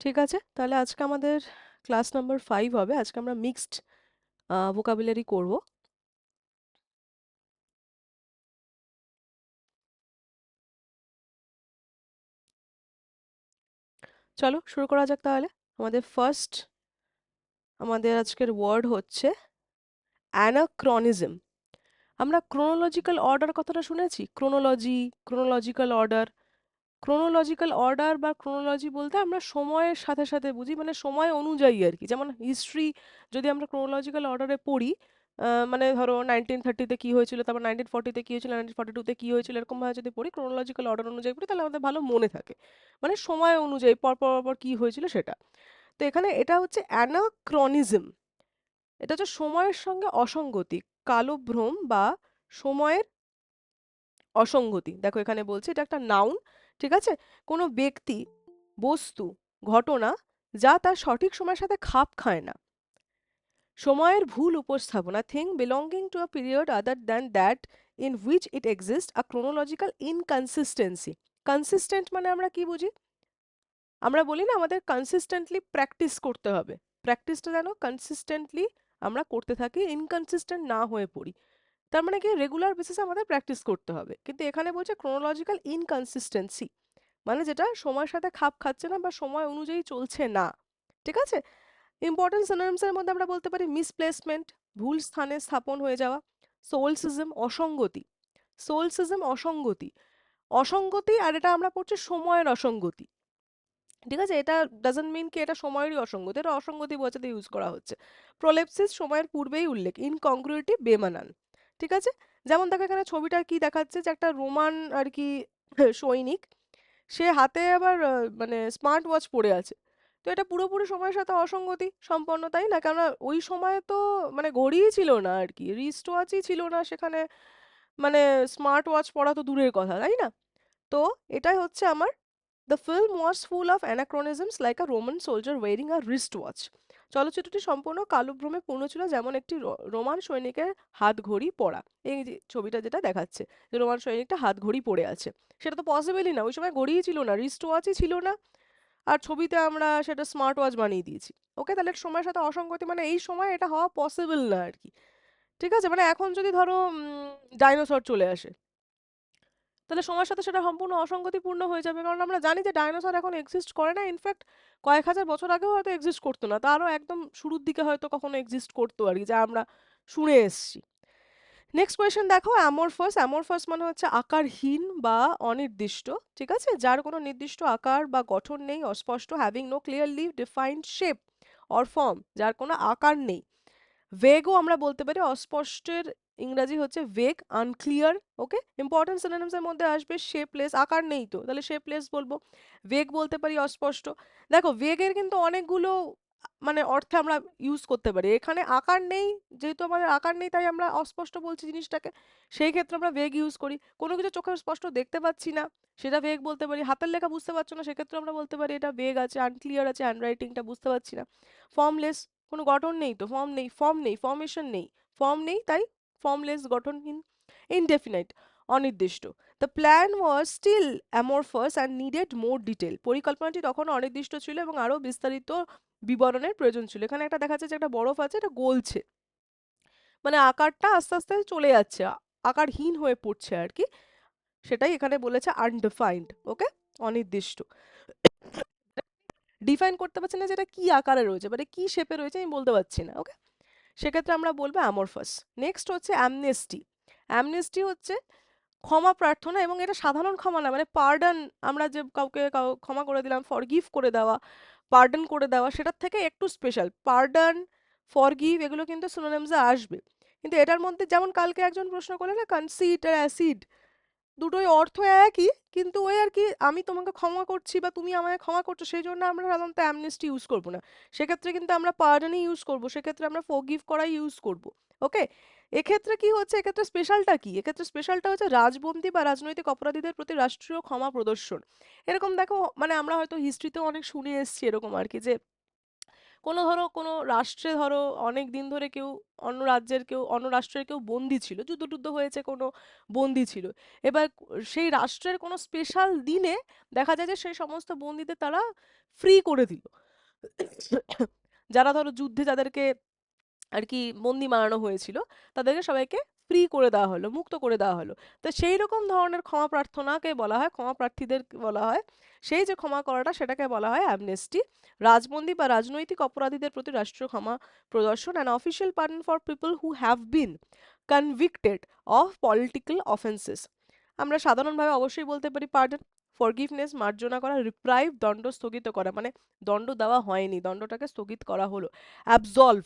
ঠিক আছে, তাহলে আজকে আমাদের ক্লাস নাম্বার 5 হবে। আজকে আমরা মিক্সড ভোকাবুলারি করব। চলো শুরু করা যাক তাহলে। আমাদের আজকের ওয়ার্ড হচ্ছে অ্যানাক্রনিজম। আমরা ক্রোনোলজিক্যাল অর্ডার কথাটা শুনেছি, ক্রোনোলজিক্যাল অর্ডার। ক্রোনোলজিক্যাল অর্ডার বা ক্রোনোলজি বলতে আমরা সময়ের সাথে সাথে বুঝি, মানে সময় অনুযায়ী আর কি। যেমন হিস্ট্রি যদি আমরা ক্রোনোলজিক্যাল অর্ডারে পড়ি, মানে ধরো 1930-তে কী হয়েছিল, তারপর 1940-তে কী হয়েছিল, 1942-তে কী হয়েছিল, এরকমভাবে যদি পড়ি ক্রোনোলজিক্যাল অর্ডার অনুযায়ী পড়ি, তাহলে আমাদের ভালো মনে থাকে, মানে সময় অনুযায়ী পর পর কী হয়েছিল সেটা। তো এখানে এটা হচ্ছে অ্যানাক্রনিজম। এটা হচ্ছে সময়ের সঙ্গে অসঙ্গতি, কালভ্রম বা সময়ের অসঙ্গতি। দেখো এখানে বলছে এটা একটা নাউন, ঠিক আছে? কোনো ব্যক্তি, বস্তু, ঘটনা যা তার সঠিক সময়ের সাথে খাপ খায় না। সময়ের ভুল উপস্থাপনা, thing belonging to a period other than that in which it exist, a chronological inconsistency. Consistent মানে আমরা কি বুঝি? আমরা বলি না আমাদের কনসিস্টেন্টলি প্র্যাকটিস করতে হবে। প্র্যাকটিসটা যেন কনসিস্টেন্টলি আমরা করতে থাকি, ইনকনসিস্টেন্ট না হয়ে পড়ি। তার মানে কি রেগুলার বেসিসে আমাদের প্র্যাকটিস করতে হবে। কিন্তু এখানে বলছে ক্রোনোলজিক্যাল ইনকনসিস্টেন্সি, মানে যেটা সময়ের সাথে খাপ খাচ্ছে না বা সময় অনুযায়ী চলছে না। ঠিক আছে? ইম্পর্টেন্ট সিনোনিমস এর মধ্যে আমরা বলতে পারি মিসপ্লেসমেন্ট, ভুল স্থানে স্থাপন হয়ে যাওয়া। সোলসিজম, অসঙ্গতি। সোলসিজম অসঙ্গতি, অসঙ্গতি, আর এটা আমরা পড়ছি সময়ের অসঙ্গতি। ঠিক আছে? এটা ডাজন্ট মিন কি এটা সময়েরই অসঙ্গতি, এটা অসঙ্গতি বোঝাতে ইউজ করা হচ্ছে। প্রোলেপসিস, সময়ের পূর্বেই উল্লেখ। ইনকংগ্রুইটি, বেমানান। ঠিক আছে? যেমন দেখো এখানে ছবিটা কি দেখাচ্ছে, যে একটা রোমান আর কি সৈনিক, সে হাতে আবার মানে স্মার্ট ওয়াচ পরে আছে। তো এটা পুরোপুরি সময়ের সাথে অসঙ্গতি সম্পন্ন, তাই না? কেননা ওই সময় তো মানে ঘড়িই ছিল না আর কি, রিস্ট ওয়াচই ছিল না সেখানে, মানে স্মার্ট ওয়াচ পরা তো দূরের কথা, তাই না? তো এটাই হচ্ছে আমার the film was full of anachronisms like a Roman soldier wearing a wristwatch. চলচ্চিত্রটি সম্পূর্ণ কালভ্রমে পূর্ণ ছিল, যেমন একটি রোমান সৈনিকের হাত ঘড়ি পরা। এই যে ছবিটা যেটা দেখাচ্ছে, যে রোমান সৈনিকটা হাত ঘড়ি পরে আছে, সেটা তো পসিবলই না, ওই সময় ঘড়িই ছিল না, রিস্ট ওয়াচই ছিল না। আর ছবিতে আমরা সেটা স্মার্ট ওয়াচ বানিয়ে দিয়েছি। ওকে, তাহলে এটা সময়ের সাথে অসঙ্গতি, মানে এই সময় এটা হওয়া পসিবল না আর কি। ঠিক আছে? মানে এখন যদি ধরো ডাইনোসর চলে আসে, তাহলে সময়ের সাথে সেটা সম্পূর্ণ অসঙ্গতিপূর্ণ হয়ে যাবে, কারণ আমরা জানি যে ডাইনোসর এখন এক্সিস্ট করে না। ইনফ্যাক্ট কয়েক হাজার বছর আগেও হয়তো এক্সিস্ট করতো না, তারও একদম শুরুর দিকে হয়তো কখনো এক্সিস্ট করতো আর কি, যা আমরা শুনে এসছি। নেক্সট কোয়েশ্চেন দেখো, অ্যামরফাস। অ্যামরফাস মানে হচ্ছে আকারহীন বা অনির্দিষ্ট। ঠিক আছে? যার কোনো নির্দিষ্ট আকার বা গঠন নেই, অস্পষ্ট। Having no clearly defined shape or form, যার কোনো আকার নেই। ভেগও আমরা বলতে পারি, অস্পষ্টের ইংরাজি হচ্ছে ভেগ, আনক্লিয়ার। ওকে, ইম্পর্টেন্ট সিনোনিমস এর মধ্যে আসবে শেপলেস, আকার নেই তো তাহলে শেপলেস বলবো। ভেগ বলতে পারি অস্পষ্ট। দেখো ভেগের কিন্তু অনেকগুলো মানে অর্থে আমরা ইউজ করতে পারি। এখানে আকার নেই, যেহেতু আমাদের আকার নেই তাই আমরা অস্পষ্ট বলছি জিনিসটাকে, সেই ক্ষেত্রে আমরা ভেগ ইউজ করি। কোনো কিছু চোখে স্পষ্ট দেখতে পাচ্ছি না, সেটা ভেগ বলতে পারি। হাতের লেখা বুঝতে পারছো না, সেক্ষেত্রে আমরা বলতে পারি এটা ভেগ আছে, আনক্লিয়ার আছে, হ্যান্ডরাইটিংটা বুঝতে পারছি না। ফর্মলেস, কোনো গঠন নেই তো, ফর্ম নেই, ফর্মেশন নেই, ফর্ম নেই তাই ফর্মলেস, গঠনহীন। ইনডেফিনাইট, অনির্দিষ্ট। The plan was still amorphous and needed more detail. পরিকল্পনাটি তখন অনির্দিষ্ট ছিল এবং আরও বিস্তারিত বিবরণের প্রয়োজন ছিল। এখানে একটা দেখা যাচ্ছে যে একটা বরফ আছে, এটা গলছে, মানে আকারটা আস্তে আস্তে চলে যাচ্ছে, আকারহীন হয়ে পড়ছে আর কি। সেটাই এখানে বলেছে আনডিফাইন্ড। ওকে, অনির্দিষ্ট। ডিফাইন করতে পারছি না যেটা কি আকারে রয়েছে, মানে কি শেপে রয়েছে আমি বলতে পারছি না। ওকে, সেক্ষেত্রে আমরা বলবো অ্যামরফাস। নেক্সট হচ্ছে অ্যামনেস্টি। অ্যামনেস্টি হচ্ছে ক্ষমা প্রার্থনা, এবং এটা সাধারণ ক্ষমা না, মানে পার্ডন। আমরা যে কাউকে ক্ষমা করে দিলাম, ফরগিভ করে দেওয়া, পার্ডন করে দেওয়া, সেটার থেকে একটু স্পেশাল। পার্ডন, ফরগিভ এগুলো কিন্তু সিনোনিমসে আসবে, কিন্তু এটার মধ্যে যেমন কালকে একজন প্রশ্ন করলে না, কনসিট আর অ্যাসিড, দুটোই অর্থ একই, কিন্তু ওই আর কি আমি তোমাকে ক্ষমা করছি বা তুমি আমাকে ক্ষমা করছো, সেই জন্য আমরা সাধারণত অ্যামনেস্টি ইউজ করবো না। সেক্ষেত্রে কিন্তু আমরা পার্ডনই ইউজ করবো, সেক্ষেত্রে আমরা ফরগিভ করাই ইউজ করবো। ওকে, এক্ষেত্রে কি হচ্ছে, এক্ষেত্রে স্পেশালটা কি, এক্ষেত্রে স্পেশালটা হচ্ছে রাজবন্দী বা রাজনৈতিক অপরাধীদের প্রতি রাষ্ট্রীয় ক্ষমা প্রদর্শন। এরকম দেখো, মানে আমরা হয়তো হিস্ট্রিতেও অনেক শুনে এসেছি এরকম আর কি, যে কোনো রাষ্ট্রে ধরো অনেক দিন ধরে কেউ অন্য রাষ্ট্রের কেউ বন্দী ছিল, যুদ্ধ টুদ্ধ হয়েছে, কোনো বন্দী ছিল। এবার সেই রাষ্ট্রের কোনো স্পেশাল দিনে দেখা যায় যে সেই সমস্ত বন্দীদের তারা ফ্রি করে দিল। যারা ধরো যুদ্ধে যাদেরকে আর কি বন্দি বানানো হয়েছিল, তাদেরকে সবাইকে ফ্রি করে দেওয়া হলো, মুক্ত করে দেওয়া হলো। তো সেই রকম ধরনের ক্ষমা প্রার্থনাকে বলা হয়, ক্ষমা প্রার্থীদের বলা হয়, সেই যে ক্ষমা করাটা সেটাকে বলা হয় অ্যামনেস্টি। রাজবন্দী বা রাজনৈতিক অপরাধীদের প্রতি রাষ্ট্রীয় ক্ষমা প্রদর্শন, and official pardon for people who have been convicted of political offences. আমরা সাধারণভাবে অবশ্যই বলতে পারি পার্ডন, ফরগিভনেস মার্জনা করা, রিপ্রাইভ দণ্ড স্থগিত করা, মানে দণ্ড দেওয়া হয়নি, দণ্ডটাকে স্থগিত করা হলো। অ্যাবসলভ,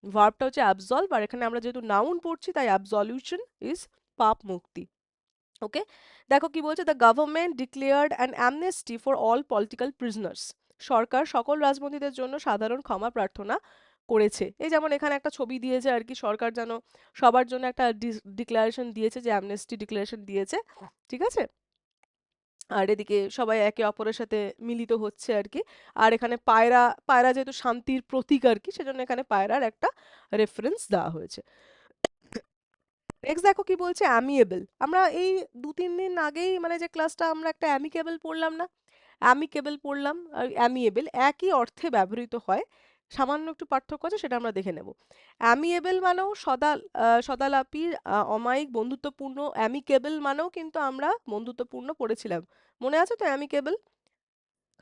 ভার্বটা হচ্ছে অ্যাবসলভ, আর এখানে আমরা যেহেতু নাউন পড়ছি তাই অ্যাবসলিউশন ইজ পাপ মুক্তি। ওকে, দেখো কি বলছে, the government declared an amnesty for all political prisoners. সরকার সকল রাজবন্দীদের জন্য সাধারণ ক্ষমা প্রার্থনা করেছে। এই যেমন এখানে একটা ছবি দিয়েছে আর কি, সরকার যেন সবার জন্য একটা ডিক্লারেশন দিয়েছে, যে অ্যামনেস্টি ডিক্লারেশন দিয়েছে, ঠিক আছে। আর এদিকে সবাই একে অপরের সাথে মিলিত হচ্ছে আর কি। আর এখানে পায়রা, পায়রা যেহেতু শান্তির প্রতীক আর কি, সেজন্য এখানে পায়রার একটা রেফারেন্স দেওয়া হয়েছে। নেক্সট দেখো কি বলছে, অ্যামিয়েবল। আমরা এই 2-3 দিন আগেই মানে যে ক্লাসটা আমরা একটা অ্যামিকেবল পড়লাম না, অ্যামিকেবল পড়লাম আর অ্যামিয়েবল একই অর্থে ব্যবহৃত হয়, সামান্য একটু পার্থক্য আছে, সেটা আমরা দেখে নেব। অ্যামিয়েবল মানেও সদালাপি, অমায়িক, বন্ধুত্বপূর্ণ। অ্যামিকেবল মানেও কিন্তু আমরা বন্ধুত্বপূর্ণ পড়েছিলাম, মনে আছে তো? অ্যামিকেবল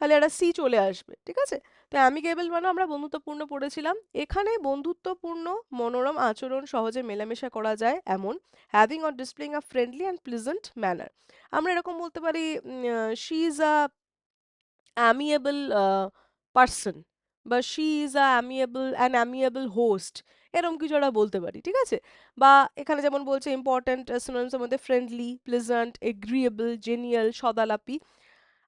খালি একটা সি চলে আসবে, ঠিক আছে। তো অ্যামিকেবল মানে আমরা বন্ধুত্বপূর্ণ পড়েছিলাম। এখানে বন্ধুত্বপূর্ণ, মনোরম আচরণ, সহজে মেলামেশা করা যায় এমন, having or displaying a friendly and pleasant manner. আমরা এরকম বলতে পারি, শি ইজ আ অ্যামিয়েবল পার্সন, বা শি ইজ আ অ্যামিয়েবল হোস্ট, এরকম কিছু একটা বলতে পারি, ঠিক আছে। বা এখানে যেমন বলছে ইম্পর্ট্যান্ট সিনোনিমসের মধ্যে ফ্রেন্ডলি, প্লেজেন্ট, এগ্রিয়েবল, জেনিয়াল, সদালাপি।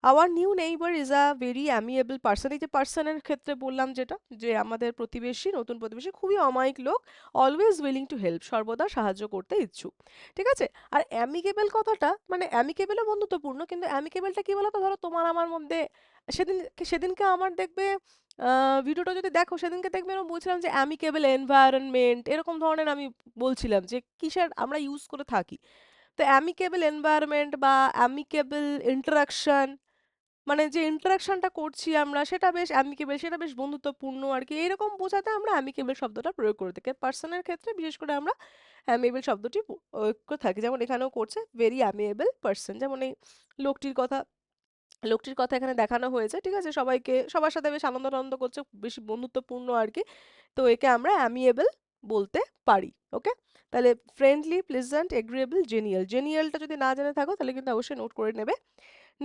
Our new neighbour is a very amiable person. এই যে পার্সনের ক্ষেত্রে বললাম যেটা, যে আমাদের প্রতিবেশী, নতুন প্রতিবেশী খুবই অমায়িক লোক, অলওয়েজ উইলিং টু হেল্প, সর্বদা সাহায্য করতে ইচ্ছুক, ঠিক আছে। আর অ্যামিকেবল কথাটা মানে অ্যামিকেবলও বন্ধুত্বপূর্ণ, কিন্তু অ্যামিকেবলটা কি বলতো, ধরো তোমার আমার মধ্যে সেদিন সেদিনকে আমার দেখবে ভিডিওটা যদি দেখো, সেদিনকে দেখবে এরকম বলছিলাম যে অ্যামিকেবল এনভায়রনমেন্ট, এরকম ধরনের আমি বলছিলাম যে কিসের আমরা ইউজ করে থাকি। তো অ্যামিকেবল এনভায়রনমেন্ট বা অ্যামিকেবল ইন্টারাকশন, মানে যে ইন্টারাকশনটা করছি আমরা সেটা বেশ অ্যামিকেবল, সেটা বেশ বন্ধুত্বপূর্ণ আর কি, এরকম বোঝাতে আমরা অ্যামিকেবল শব্দটা প্রয়োগ করে থাকি। পার্সনের ক্ষেত্রে বিশেষ করে আমরা অ্যামিয়েবল শব্দটি প্রয়োগ করে থাকি, যেমন এখানেও করছে ভেরি অ্যামিয়েবল পার্সন। যেমন এই লোকটির কথা, লোকটির কথা এখানে দেখানো হয়েছে, ঠিক আছে, সবাইকে সবার সাথে বেশ আনন্দ আনন্দ করছে, বেশি বন্ধুত্বপূর্ণ আর কি। তো একে আমরা অ্যামিয়েবল বলতে পারি। ওকে, তাহলে ফ্রেন্ডলি, প্লেজেন্ট, এগ্রিয়েবল, জেনিয়াল। জেনিয়ালটা যদি না জেনে থাকো তাহলে কিন্তু অবশ্যই নোট করে নেবে।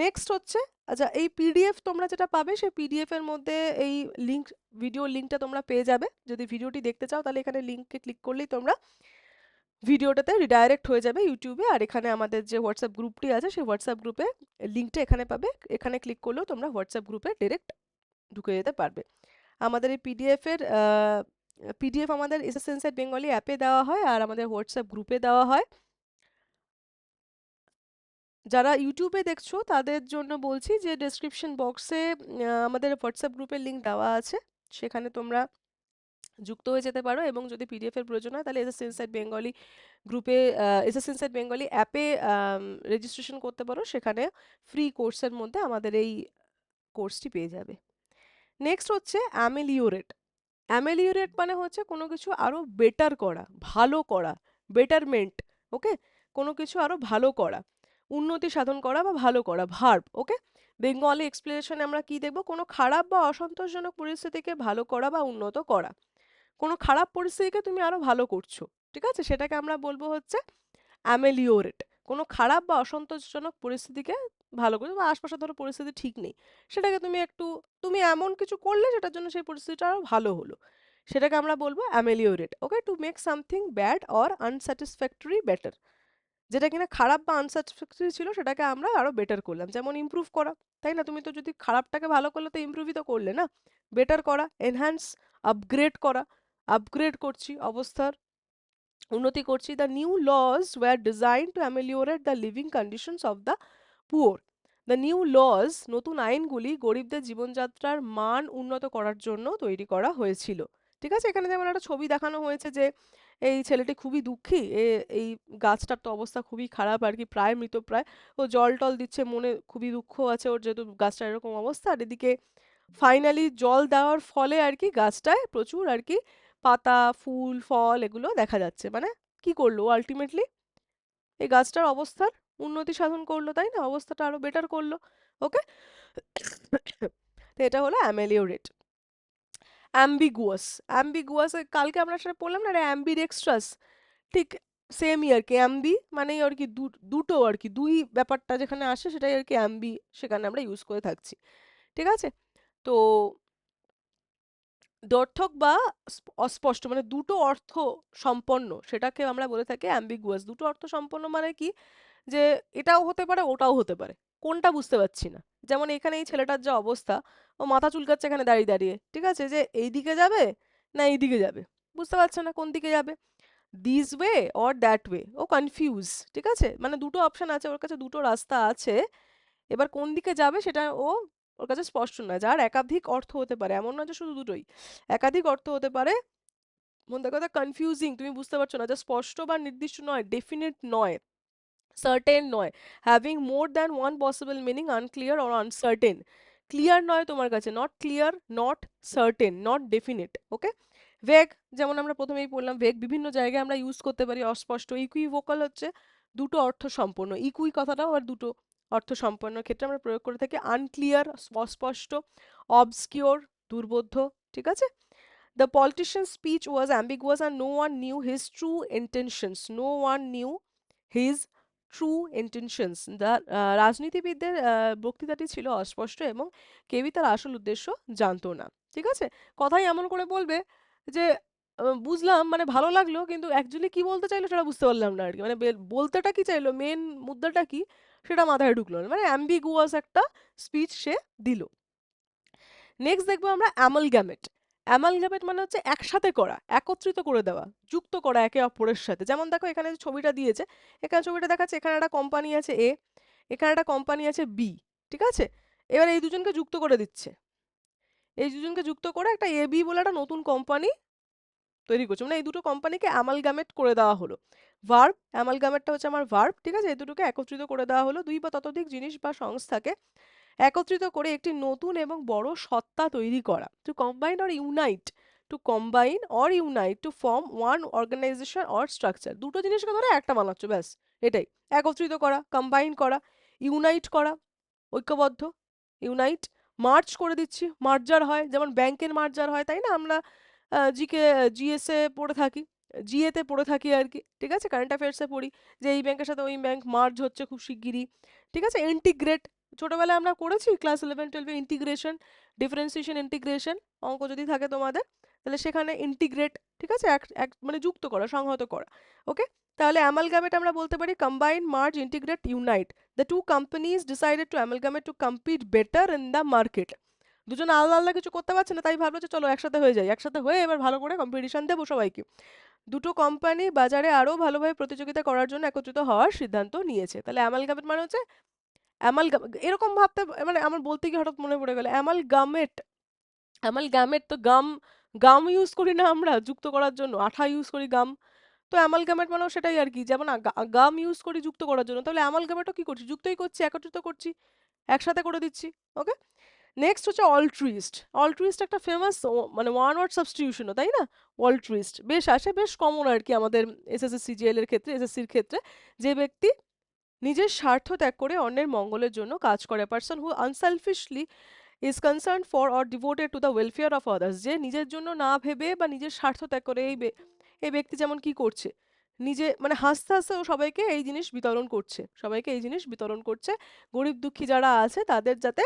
নেক্সট হচ্ছে, আচ্ছা এই পিডিএফ তোমরা যেটা পাবে, সেই পিডিএফ এর মধ্যে এই লিংক, ভিডিও লিংকটা তোমরা পেয়ে যাবে। যদি ভিডিওটি দেখতে চাও তাহলে এখানে লিংকে ক্লিক করলেই তোমরা ভিডিওটাতে রিডাইরেক্ট হয়ে যাবে ইউটিউবে। আর এখানে আমাদের যে হোয়াটসঅ্যাপ গ্রুপটি আছে, সেই হোয়াটসঅ্যাপ গ্রুপে লিংকটা এখানে পাবে, এখানে ক্লিক করলেও তোমরা হোয়াটসঅ্যাপ গ্রুপে ডিরেক্ট ঢুকে যেতে পারবে। আমাদের এই পিডিএফ আমাদের এসএস সেন্সার বেঙ্গলি অ্যাপে দেওয়া হয়, আর আমাদের হোয়াটসঅ্যাপ গ্রুপে দেওয়া হয়। যারা ইউটিউবে দেখছো তাদের জন্য বলছি যে ডেসক্রিপশন বক্সে আমাদের হোয়াটসঅ্যাপ গ্রুপের লিংক দেওয়া আছে, সেখানে তোমরা যুক্ত হয়ে যেতে পারো। এবং যদি পিডিএফ এর প্রয়োজন হয় তাহলে এসএস ইনসাইট বেঙ্গলি গ্রুপে, এসএস ইনসাইট বেঙ্গলি অ্যাপে রেজিস্ট্রেশন করতে পারো, সেখানে ফ্রি কোর্সের মধ্যে আমাদের এই কোর্সটি পেয়ে যাবে। নেক্সট হচ্ছে অ্যামেলিওরেট। অ্যামেলিওরেট মানে হচ্ছে কোনো কিছু আরো বেটার করা, ভালো করা, বেটারমেন্ট। ওকে, কোনো কিছু আরো ভালো করা, উন্নতি সাধন করা বা ভালো করা, ভার্ব। ওকে, বেঙ্গলি এক্সপ্লেনেশনে আমরা কি দেখব, কোনো খারাপ বা অসন্তোষজনক পরিস্থিতিকে ভালো করা বা উন্নত করা। কোনো খারাপ পরিস্থিতিকে তুমি আরো ভালো করছো, ঠিক আছে, সেটাকে আমরা বলবো হচ্ছে অ্যামেলিওরেট। কোনো খারাপ বা অসন্তোষজনক পরিস্থিতিকে ভালো করে, বা আশপাশে ধরো পরিস্থিতি ঠিক নেই, সেটাকে তুমি এমন কিছু করলে যেটার জন্য সেই পরিস্থিতিটা আরো ভালো হলো, সেটাকে আমরা বলবো ameliorate. Okay, to make something bad or unsatisfactory better. যেটা কিনা খারাপ বা আনস্যাটিসফ্যাক্টরি ছিল সেটাকে আমরা আরো বেটার করলাম, যেমন ইমপ্রুভ করা, তাই না? তুমি তো যদি খারাপটাকে ভালো করলে তো ইমপ্রুভই তো করলে না। বেটার করা, এনহ্যান্স, আপগ্রেড করা, আপগ্রেড করছি, অবস্থার উন্নতি করছি। The new laws were designed to ameliorate the living conditions of the poor. The new laws, নতুন আইনগুলি গরিবদের জীবনযাত্রার মান উন্নত করার জন্য তৈরি করা হয়েছিল। ঠিক আছে, এখানে যেমন একটা ছবি দেখানো হয়েছে যে এই ছেলেটি খুবই দুঃখী, এই গাছটার তো অবস্থা খুবই খারাপ আর কি, প্রায় মৃতপ্রায়। ও জল টল দিচ্ছে, মনে খুবই দুঃখ আছে ওর, যেহেতু গাছটার এরকম অবস্থা। আর এদিকে ফাইনালি জল দেওয়ার ফলে আর কি গাছটায় প্রচুর আর কি পাতা, ফুল, ফল এগুলো দেখা যাচ্ছে। মানে কি করলো আলটিমেটলি, এই গাছটার অবস্থার উন্নতি সাধন করলো, তাই না, অবস্থাটা আরো বেটার করলো। ওকে। তো এটা হলো অ্যামেলিওরেট। অ্যাম্বিগুয়াস, অ্যাম্বিগুয়াস কালকে আমরা সেটা পড়লাম না, অ্যাম্বিডেক্সট্রাস, ঠিক সেমই আর কি। অ্যাম্বি মানেই আর কি দুটো আর কি, দুই ব্যাপারটা যেখানে আসে সেটাই আর কি অ্যাম্বি, সেখানে আমরা ইউজ করে থাকছি। ঠিক আছে। তো দ্ব্যর্থক বা অস্পষ্ট মানে দুটো অর্থ সম্পন্ন, সেটাকে আমরা বলে থাকি অ্যাম্বিগুয়াস। দুটো অর্থ সম্পন্ন মানে কি, যে এটাও হতে পারে ওটাও হতে পারে, কোনটা বুঝতে পারছি না। যেমন এখানে এই ছেলেটার যে অবস্থা, ও মাথা চুলকাচ্ছে এখানে দাঁড়িয়ে দাঁড়িয়ে, ঠিক আছে, যে এই দিকে যাবে না এই দিকে যাবে, বুঝতে পারছে না কোন দিকে যাবে, this way or that way, ও কনফিউজ। ঠিক আছে, মানে দুটো অপশন আছে ওর কাছে, দুটো রাস্তা আছে, এবার কোন দিকে যাবে সেটা ওর কাছে স্পষ্ট নয়। যার একাধিক অর্থ হতে পারে, এমন নয় যে শুধু দুটোই, একাধিক অর্থ হতে পারে। মনে কথা কনফিউজিং, তুমি বুঝতে পারছো না, যে স্পষ্ট বা নির্দিষ্ট নয়, ডেফিনিট নয়, সার্টেন নয়, having more than one possible meaning, unclear or uncertain. Clear নয় তোমার কাছে, not clear, not certain, not definite. Okay. Vague, যেমন আমরা প্রথমেই বললাম, ভেগ বিভিন্ন জায়গায় আমরা ইউজ করতে পারি। অস্পষ্ট, ইকুইভোকাল হচ্ছে দুটো অর্থ সম্পন্ন, ইকুই কথাটাও আর দুটো অর্থ সম্পন্ন ক্ষেত্রে আমরা প্রয়োগ করে থাকি। আনক্লিয়ার অস্পষ্ট, অবস্কিওর দুর্বোধ্য। ঠিক আছে। The politician's speech was ambiguous and no one knew his true intentions. No one knew his true intentions. রাজনীতিবিদদের বক্তৃতাটি ছিল অস্পষ্ট এবং কেউই তার আসল উদ্দেশ্য জানতো না। ঠিক আছে। কথাই এমন করে বলবে যে বুঝলাম, মানে ভালো লাগলো, কিন্তু অ্যাকচুয়ালি কি বলতে চাইলো সেটা বুঝতে পারলাম না আর কি, মানে বলতেটা কি চাইলো, মেন মুদ্রাটা কি সেটা মাথায় ঢুকলো না, মানে অ্যাম্বিগুয়াস একটা স্পিচ সে দিল। নেক্সট দেখবো আমরা অ্যামালগ্যামেট। অ্যামালগ্যামেট মানে হচ্ছে একসাথে করা, একত্রিত করে দেওয়া, যুক্ত করা একে অপরের সাথে। যেমন দেখো এখানে যে ছবিটা দিয়েছে, এখানে ছবিটা দেখাচ্ছে, এখানে একটা কোম্পানি আছে এ, এখানে একটা কোম্পানি আছে বি। ঠিক আছে। এবার এই দুজনকে যুক্ত করে দিচ্ছে, এই দুজনকে যুক্ত করে একটা এ বি বলে একটা নতুন কোম্পানি তৈরি করছে, মানে এই দুটো কোম্পানিকে অ্যামালগ্যামেট করে দেওয়া হলো। ভার্ব, অ্যামালগ্যামেটটা হচ্ছে আমার ভার্ব। ঠিক আছে, এই দুটোকে একত্রিত করে দেওয়া হলো, দুই বা ততোধিক জিনিস বা সংস্থাকে একত্রিত করে একটি নতুন এবং বড় সত্তা তৈরি করা। To combine or unite, to combine or unite, to form one organization or structure. দুটো জিনিসকে ধরে একটা বানাচ্ছ, ব্যাস এটাই। একত্রিত করা, কম্বাইন করা, ইউনাইট করা, ঐক্যবদ্ধ, ইউনাইট। মার্চ করে দিচ্ছি, মার্জার হয়, যেমন ব্যাংকের মার্জার হয়, তাই না, আমরা জিকে জিএসএ পড়ে থাকি, জিএতে পড়ে থাকি আর কি। ঠিক আছে, কারেন্ট অ্যাফেয়ার্সে পড়ি যে এই ব্যাংকের সাথে ওই ব্যাংক মার্জ হচ্ছে খুব শিগগিরই। ঠিক আছে। ইন্টিগ্রেট, ছোটবেলায় আমরা করেছি ক্লাস 11-12-এ ইন্টিগ্রেশন, ডিফারেন্সিয়েশন, ইন্টিগ্রেশন অঙ্ক যদি থাকে তোমাদের, তাহলে সেখানে ইন্টিগ্রেট। ঠিক আছে, এক এক মানে যুক্ত করা, সংহত করা। ওকে। তাহলে অ্যামালগামেট আমরা বলতে পারি combine, merge, integrate, unite. The two companies decided to amalgamate to compete better in the market. দুজন আলাদা আলাদা কিছু করতে পারছে না, তাই ভাবলো যে চলো একসাথে হয়ে যাই, একসাথে হয়ে এবার ভালো করে কম্পিটিশন দেবো সবাইকে। দুটো কোম্পানি বাজারে আরো ভালোভাবে প্রতিযোগিতা করার জন্য একত্রিত হওয়ার সিদ্ধান্ত নিয়েছে। তাহলে অ্যামালগামেট মানে হচ্ছে অ্যামালগাম, এরকম ভাবতে, মানে আমার বলতে গিয়ে হঠাৎ মনে পড়ে গেল অ্যামালগামেট। অ্যামালগামেট তো গাম, গাম ইউজ করি না আমরা যুক্ত করার জন্য, আঠা ইউজ করি গাম। তো অ্যামালগামেট মানেও সেটাই আর কি, যেমন গাম ইউজ করি যুক্ত করার জন্য, তাহলে অ্যামালগামেটও কি করছি, যুক্তই করছি, একত্রিত করছি, একসাথে করে দিচ্ছি। ওকে। নেক্সট হচ্ছে অল্ট্রুইস্ট। অল্ট্রুইস্ট একটা ফেমাস মানে ওয়ান ওয়ার্ড সাবস্টিটিউশনও, তাই না। অল্ট্রুইস্ট বেশ আসে, বেশ কমন আর কি আমাদের এসএসসি সিজিএল এর ক্ষেত্রে, এসএসসির ক্ষেত্রে। যে ব্যক্তি নিজের স্বার্থ ত্যাগ করে অন্যের মঙ্গলের জন্য কাজ করে, person who unselfishly is concern for or devoted to the welfare of others. যে নিজের জন্য না ভেবে বা নিজের স্বার্থ ত্যাগ করে, এই ব্যক্তি যেমন কি করছে, নিজে মানে হাসতে হাসতে ও সবাইকে এই জিনিস বিতরণ করছে, সবাইকে এই জিনিস বিতরণ করছে, গরিব দুঃখী যারা আছে তাদের যাতে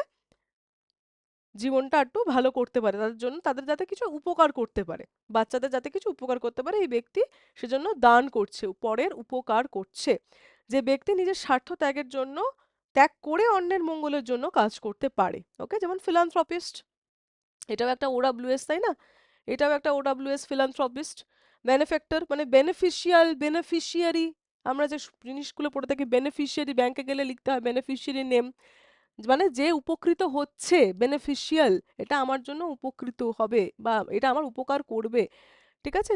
জীবনটা একটু ভালো করতে পারে, তাদের জন্য, তাদের যাতে কিছু উপকার করতে পারে, বাচ্চাদের যাতে কিছু উপকার করতে পারে, এই ব্যক্তি সেজন্য দান করছে, পরের উপকার করছে। যে ব্যক্তি নিজের স্বার্থ ত্যাগের জন্য, ত্যাগ করে অন্যের মঙ্গলের জন্য কাজ করতে পারে। ওকে, যেমন ফিলান্থ্রপিস্ট, এটাও একটা ওডাব্লিউএস, তাই না, এটাও একটা ওডাব্লিউএস, ফিলান্থ্রপিস্ট। বেনিফ্যাক্টর মানে বেনিফিশিয়ারি, আমরা যে জিনিসগুলো পড়ে থাকি বেনিফিশিয়ারি, ব্যাংকে গেলে লিখতে হয় বেনিফিশিয়ারি নেম। মানে যে উপকৃত হচ্ছে, বেনিফিশিয়াল, এটা আমার জন্য উপকৃত হবে বা এটা আমার উপকার করবে, ঠিক আছে?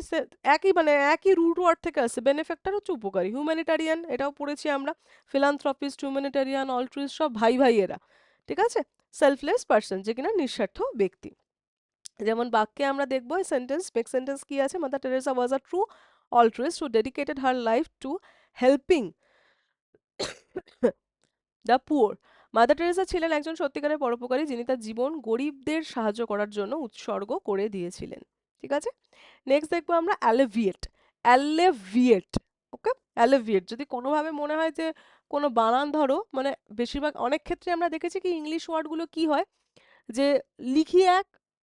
একই মানে একই রুট ওয়ার্ড থেকে আসছে। বেনিফ্যাক্টর হচ্ছে উপকারী। হিউম্যানিটারিয়ান এটাও পড়েছি আমরা। ফিলান্থ্রপিস্ট, হিউম্যানিটারিয়ান, অলট্রুইস্ট সব ভাই ভাই এরা, ঠিক আছে? সেলফলেস পার্সন, যে কিনা নিঃস্বার্থ ব্যক্তি। যেমন বাক্যে আমরা দেখবো সেন্টেন্স, মেক সেন্টেন্স কি আছে, mother Teresa was a true altruist who dedicated her life to helping the poor. Mother Teresa ছিলেন একজন সত্যিকারের পরোপকারী, যিনি তার জীবন গরিবদের সাহায্য করার জন্য উৎসর্গ করে দিয়েছিলেন, ঠিক আছে? নেক্সট দেখবো আমরা অ্যালেভিয়েট। অ্যালেভিয়েট, ওকে? অ্যালেভিয়েট যদি কোনোভাবে মনে হয় যে কোনো বানান ধরো, মানে বেশিরভাগ অনেক ক্ষেত্রে আমরা দেখেছি কি ইংলিশ ওয়ার্ডগুলো কি হয়, যে লিখি এক,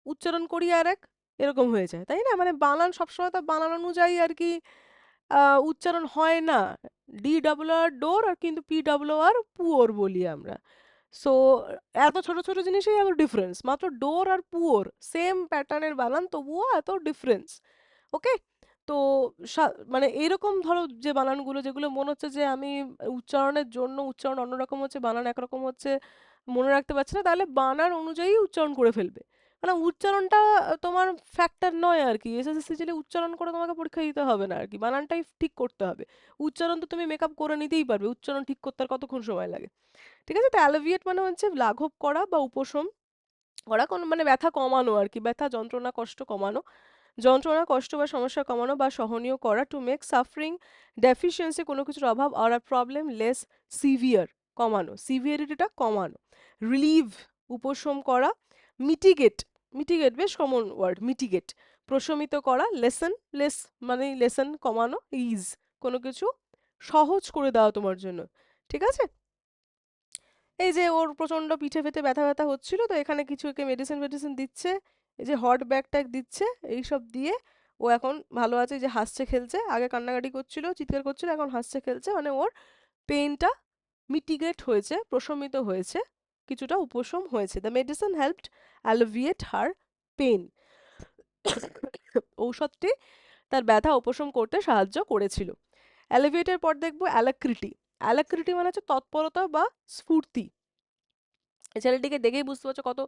উচ্চারণ করি আর এক, এরকম হয়ে যায়, তাই না? মানে বানান সবসময় তো বানান অনুযায়ী আর কি উচ্চারণ হয় না। ডি ডাবল আর ডোর, আর কিন্তু পি ডাবল আর পুয়োর বলি আমরা। সো এত ছোট ছোট জিনিসেই এত ডিফারেন্স, মাত্র ডোর আর পুয়োর সেম প্যাটার্নের বানান, তবুও এত ডিফারেন্স, ওকে? তো মানে এইরকম ধরো যে বানানগুলো যেগুলো মনে হচ্ছে যে আমি উচ্চারণের জন্য উচ্চারণ অন্যরকম হচ্ছে, বানান একরকম হচ্ছে, মনে রাখতে পারছি না, তাহলে বানান অনুযায়ী উচ্চারণ করে ফেলবে। মানে উচ্চারণটা তোমার ফ্যাক্টর নয় আর কি। এসএসসি উচ্চারণ করে তোমাকে পরীক্ষা দিতে হবে না আর কি, বানানটাই ঠিক করতে হবে। উচ্চারণ তো তুমি মেকআপ করে নিতেই পারবে, উচ্চারণ ঠিক করতে আর কতক্ষণ সময় লাগে, ঠিক আছে? তো অ্যালোভিয়েট মানে হচ্ছে লাঘব করা বা উপশম করা, কোনো মানে ব্যথা কমানো আর কি, ব্যথা যন্ত্রণা কষ্ট কমানো, যন্ত্রণা কষ্ট বা সমস্যা কমানো বা সহনীয় করা, টু মেক সাফারিং ডেফিসিয়েন্সি কোনো কিছুর অভাব আর আ প্রবলেম লেস সিভিয়ার, কমানো, সিভিয়ারিটিটা কমানো, রিলিভ উপশম করা, মিটিগেট, মিটিগেট বেশ কমন ওয়ার্ড, মিটিগেট প্রশমিত করা, লেসন, লেস মানে লেসন কমানো, ইজ কোনো কিছু সহজ করে দেওয়া তোমার জন্য, ঠিক আছে? এই যে ওর প্রচন্ড পিঠে ফেটে ব্যথা ব্যথা হচ্ছিল, তো এখানে কিছু একে মেডিসিন মেডিসিন দিচ্ছে, এই যে হট ব্যাগ ট্যাগ দিচ্ছে, এইসব দিয়ে ও এখন ভালো আছে। এই যে হাসছে খেলছে, আগে কান্নাকাটি করছিল চিৎকার করছিল, এখন হাসছে খেলছে, মানে ওর পেইনটা মিটিগেট হয়েছে, প্রশমিত হয়েছে, কিছুটা উপশম হয়েছে। The medicine helped alleviate her pain, ঔষধটি তার ব্যথা উপশম করতে সাহায্য করেছিল। অ্যালিভিয়েটের পর দেখবো অ্যালাক্রিটি। অ্যালাক্রিটি মানে হচ্ছে তৎপরতা বা স্ফূর্তি। এই ছেলেটিকে দেখেই বুঝতে পারছো কত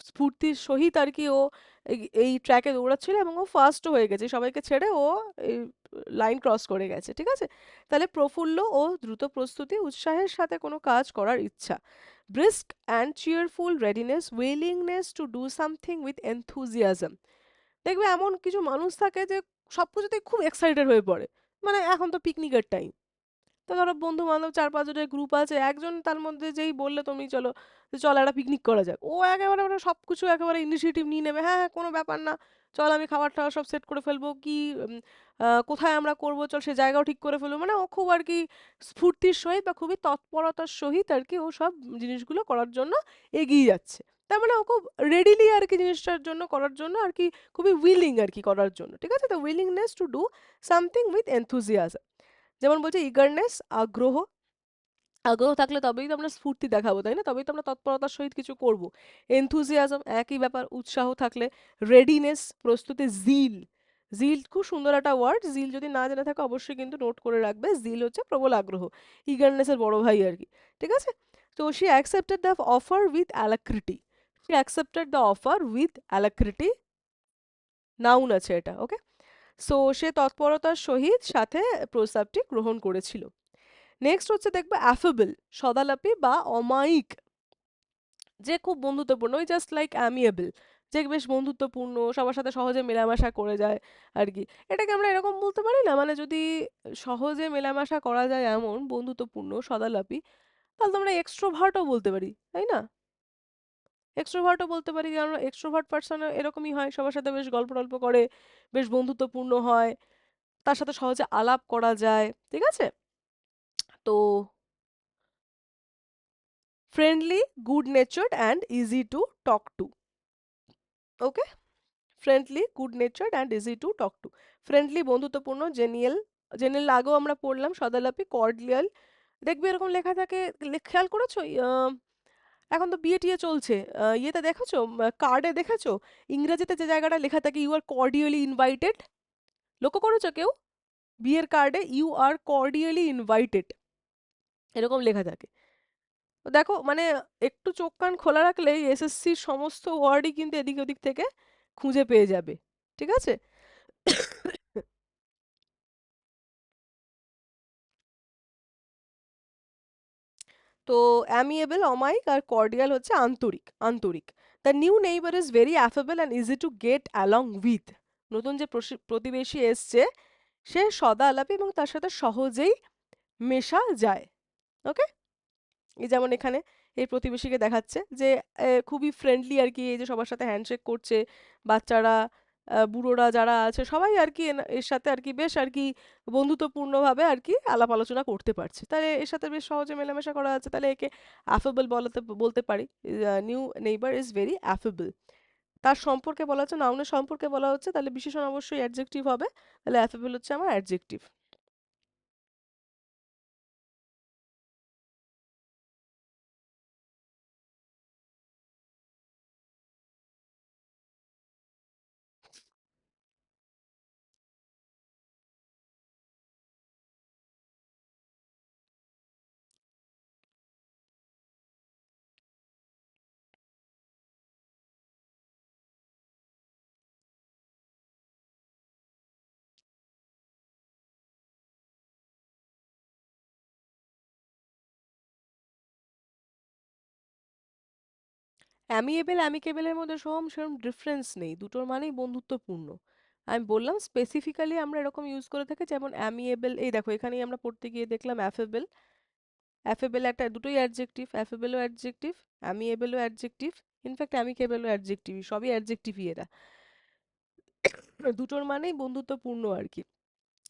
স্ফূর্তির সহিত আর কি ও এই ট্র্যাকে দৌড়াচ্ছিল, এবং ও ফার্স্টও হয়ে গেছে, সবাইকে ছেড়ে ও এই লাইন ক্রস করে গেছে, ঠিক আছে? তাহলে প্রফুল্ল ও দ্রুত প্রস্তুতি, উৎসাহের সাথে কোনো কাজ করার ইচ্ছা, brisk and cheerful readiness, willingness to do something with enthusiasm. দেখবে এমন কিছু মানুষ থাকে যে সবকিছুতেই খুব এক্সাইটেড হয়ে পড়ে, মানে এখন তো পিকনিকের টাইম, তো ধরো বন্ধু বান্ধব 4-5 জনের গ্রুপ আছে, একজন তার মধ্যে যেই বললে তুমি চলো, যে চল একটা পিকনিক করা যাক, ও একেবারে মানে সবকিছু একেবারে ইনিশিয়েটিভ নিয়ে নেবে, হ্যাঁ হ্যাঁ কোনো ব্যাপার না, চল আমি খাবার টাবার সব সেট করে ফেলবো, কি কোথায় আমরা করবো, চল সে জায়গাও ঠিক করে ফেলবো, মানে ও খুব আর কি স্ফূর্তির সহিত বা খুবই তৎপরতার সহিত আর কি ও সব জিনিসগুলো করার জন্য এগিয়ে যাচ্ছে। তার মানে ও খুব রেডিলি আর কি জিনিসটার জন্য করার জন্য আর কি, খুবই উইলিং আর কি করার জন্য, ঠিক আছে? The willingness to do something with enthusiasm. যেমন বলছে ইগারনেস, আগ্রহ, আগ্রহ থাকলে তবেই তো আমরা স্ফূর্তি দেখাবো, তাই না? তবেই তো আমরা তৎপরতার সহিত কিছু করব। এনথুজিয়াজম একই ব্যাপার, উৎসাহ থাকলে, রেডিনেস প্রস্তুতি, জিল, জিল খুব সুন্দর একটা ওয়ার্ড, জিল যদি না জেনে থাকো অবশ্যই কিন্তু নোট করে রাখবে, জিল হচ্ছে প্রবল আগ্রহ, ইগারনেসের বড় ভাই আর কি, ঠিক আছে? তো she accepted the offer with alacrity, she accepted the offer with alacrity, noun আছে এটা, ওকে? সো সে তৎপরতার সহিত সাথে প্রস্তাবটি গ্রহণ করেছিল। নেক্সট হচ্ছে দেখবে অ্যাফেবল, সদালাপি বা অমায়িক, যে খুব বন্ধুত্বপূর্ণ, ওই জাস্ট লাইক অ্যামিয়েবল, যে বেশ বন্ধুত্বপূর্ণ, সবার সাথে সহজে মেলামেশা করে যায় আর কি। এটাকে আমরা এরকম বলতে পারি না, মানে যদি সহজে মেলামেশা করা যায় এমন বন্ধুত্বপূর্ণ সদালাপি, তাহলে তো আমরা এক্সট্রোভার্টও বলতে পারি, তাই না? এক্সট্রোভার্টও বলতে পারি, কারণ এক্সট্রোভার্ট পার্সন এরকমই হয়, সবার সাথে বেশ গল্প টল্প করে, বেশ বন্ধুত্বপূর্ণ হয়, তার সাথে সহজে আলাপ করা যায়, ঠিক আছে? তো friendly, good নেচার্ড and easy to talk to, okay? Friendly, good নেচার্ড and easy to talk to, friendly বন্ধুত্বপূর্ণ, জেনিয়েল, জেনিয়েল আগেও আমরা পড়লাম, সদালাপি, কর্ডিয়াল। দেখবে এরকম লেখা থাকে, খেয়াল করেছো? এখন তো বিয়ে টিয়ে চলছে, ইয়েতে দেখেছো, কার্ডে দেখেছো, ইংরেজিতে যে জায়গাটা লেখা থাকে ইউ আর কর্ডিয়ালি ইনভাইটেড, লক্ষ্য করেছো কেউ? বিয়ের কার্ডে ইউ আর কর্ডিয়ালি ইনভাইটেড এরকম লেখা থাকে, তো দেখো মানে একটু চোখ কান খোলা রাখলেই এসএসসির সমস্ত ওয়ার্ডই কিন্তু এদিক ওদিক থেকে খুঁজে পেয়ে যাবে, ঠিক আছে? তো অ্যামিয়েবল অমায়িক, আর কর্ডিয়াল হচ্ছে আন্তরিক, আন্তরিক। The new neighbour is very affable and easy to get along with. নতুন যে প্রতিবেশী এসছে সে সদা আলাপী এবং তার সাথে সহজেই মেশা যায়। ওকে, এই যেমন এখানে এই প্রতিবেশীকে দেখাচ্ছে যে খুবই ফ্রেন্ডলি আর কি, এই যে সবার সাথে হ্যান্ডশেক করছে, বাচ্চারা, বুড়োরা যারা আছে সবাই আর কি এর সাথে আর কি বেশ আর কি বন্ধুত্বপূর্ণভাবে আর কি আলাপ আলোচনা করতে পারছে, তাহলে এর সাথে বেশ সহজে মেলামেশা করা যাচ্ছে, তাহলে একে অ্যাফেবল বলতে পারি। New neighbour is very affable. তার সম্পর্কে বলা হচ্ছে, নাউনের সম্পর্কে বলা হচ্ছে, তাহলে বিশেষণ অবশ্যই অ্যাডজেক্টিভ হবে, তাহলে অ্যাফেবল হচ্ছে আমার অ্যাডজেক্টিভ। অ্যামিয়েবল অ্যামিকেবলের মধ্যে সোম সেরকম ডিফারেন্স নেই, দুটোর মানেই বন্ধুত্বপূর্ণ। আমি বললাম স্পেসিফিক্যালি আমরা এরকম ইউজ করে থাকি, যেমন অ্যামিয়েবল, এই দেখো এখানেই আমরা পড়তে গিয়ে দেখলাম অ্যাফেবল, অ্যাফেবল একটা দুটোই অ্যাডজেক্টিভ, অ্যাফেবলও অ্যাডজেক্টিভ, অ্যামিয়েবলও অ্যাডজেক্টিভ, ইনফ্যাক্ট অ্যামিকেবলও অ্যাডজেক্টিভই, সবই অ্যাডজেক্টিভই এরা। দুটোর মানেই বন্ধুত্বপূর্ণ আর কি,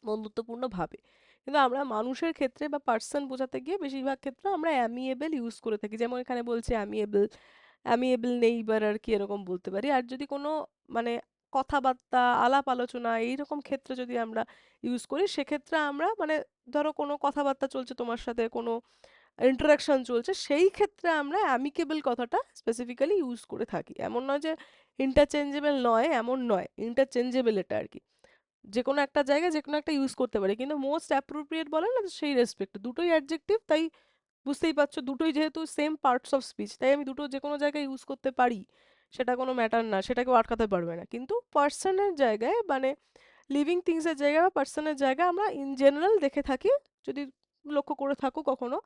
বন্ধুত্বপূর্ণ ভাবে। কিন্তু আমরা মানুষের ক্ষেত্রে বা পার্সন বোঝাতে গিয়ে বেশিরভাগ ক্ষেত্রে আমরা অ্যামিয়েবল ইউজ করে থাকি, যেমন এখানে বলছে অ্যামিয়েবল, অ্যামিয়েবল নেইবার আর কি এরকম বলতে পারি। আর যদি কোনো মানে কথাবার্তা আলাপ আলোচনা এইরকম ক্ষেত্রে যদি আমরা ইউজ করি, সেক্ষেত্রে আমরা মানে ধরো কোনো কথাবার্তা চলছে তোমার সাথে, কোনো ইন্টারাকশন চলছে, সেই ক্ষেত্রে আমরা অ্যামিকেবল কথাটা স্পেসিফিক্যালি ইউজ করে থাকি। এমন নয় যে ইন্টারচেঞ্জেবল নয়, এমন নয়, ইন্টারচেঞ্জেবল এটা আর কি, যে কোনো একটা জায়গায় যে কোনো একটা ইউজ করতে পারি, কিন্তু মোস্ট অ্যাপ্রোপ্রিয়েট বলে না, সেই রেসপেক্ট দুটোই অ্যাডজেক্টিভ, তাই বুঝতেই পারছো দুটোই যেহেতু সেম পার্টস অফ স্পিচ, তাই আমি দুটো যে কোনো জায়গায় ইউজ করতে পারি, সেটা কোনো ম্যাটার না, সেটাকেও আটকাতে পারবে না। কিন্তু পার্সনের জায়গায় মানে লিভিং থিংসের জায়গায় বা পার্সনের জায়গায় আমরা ইন জেনারেল দেখে থাকি, যদি লক্ষ্য করে থাকো কখনো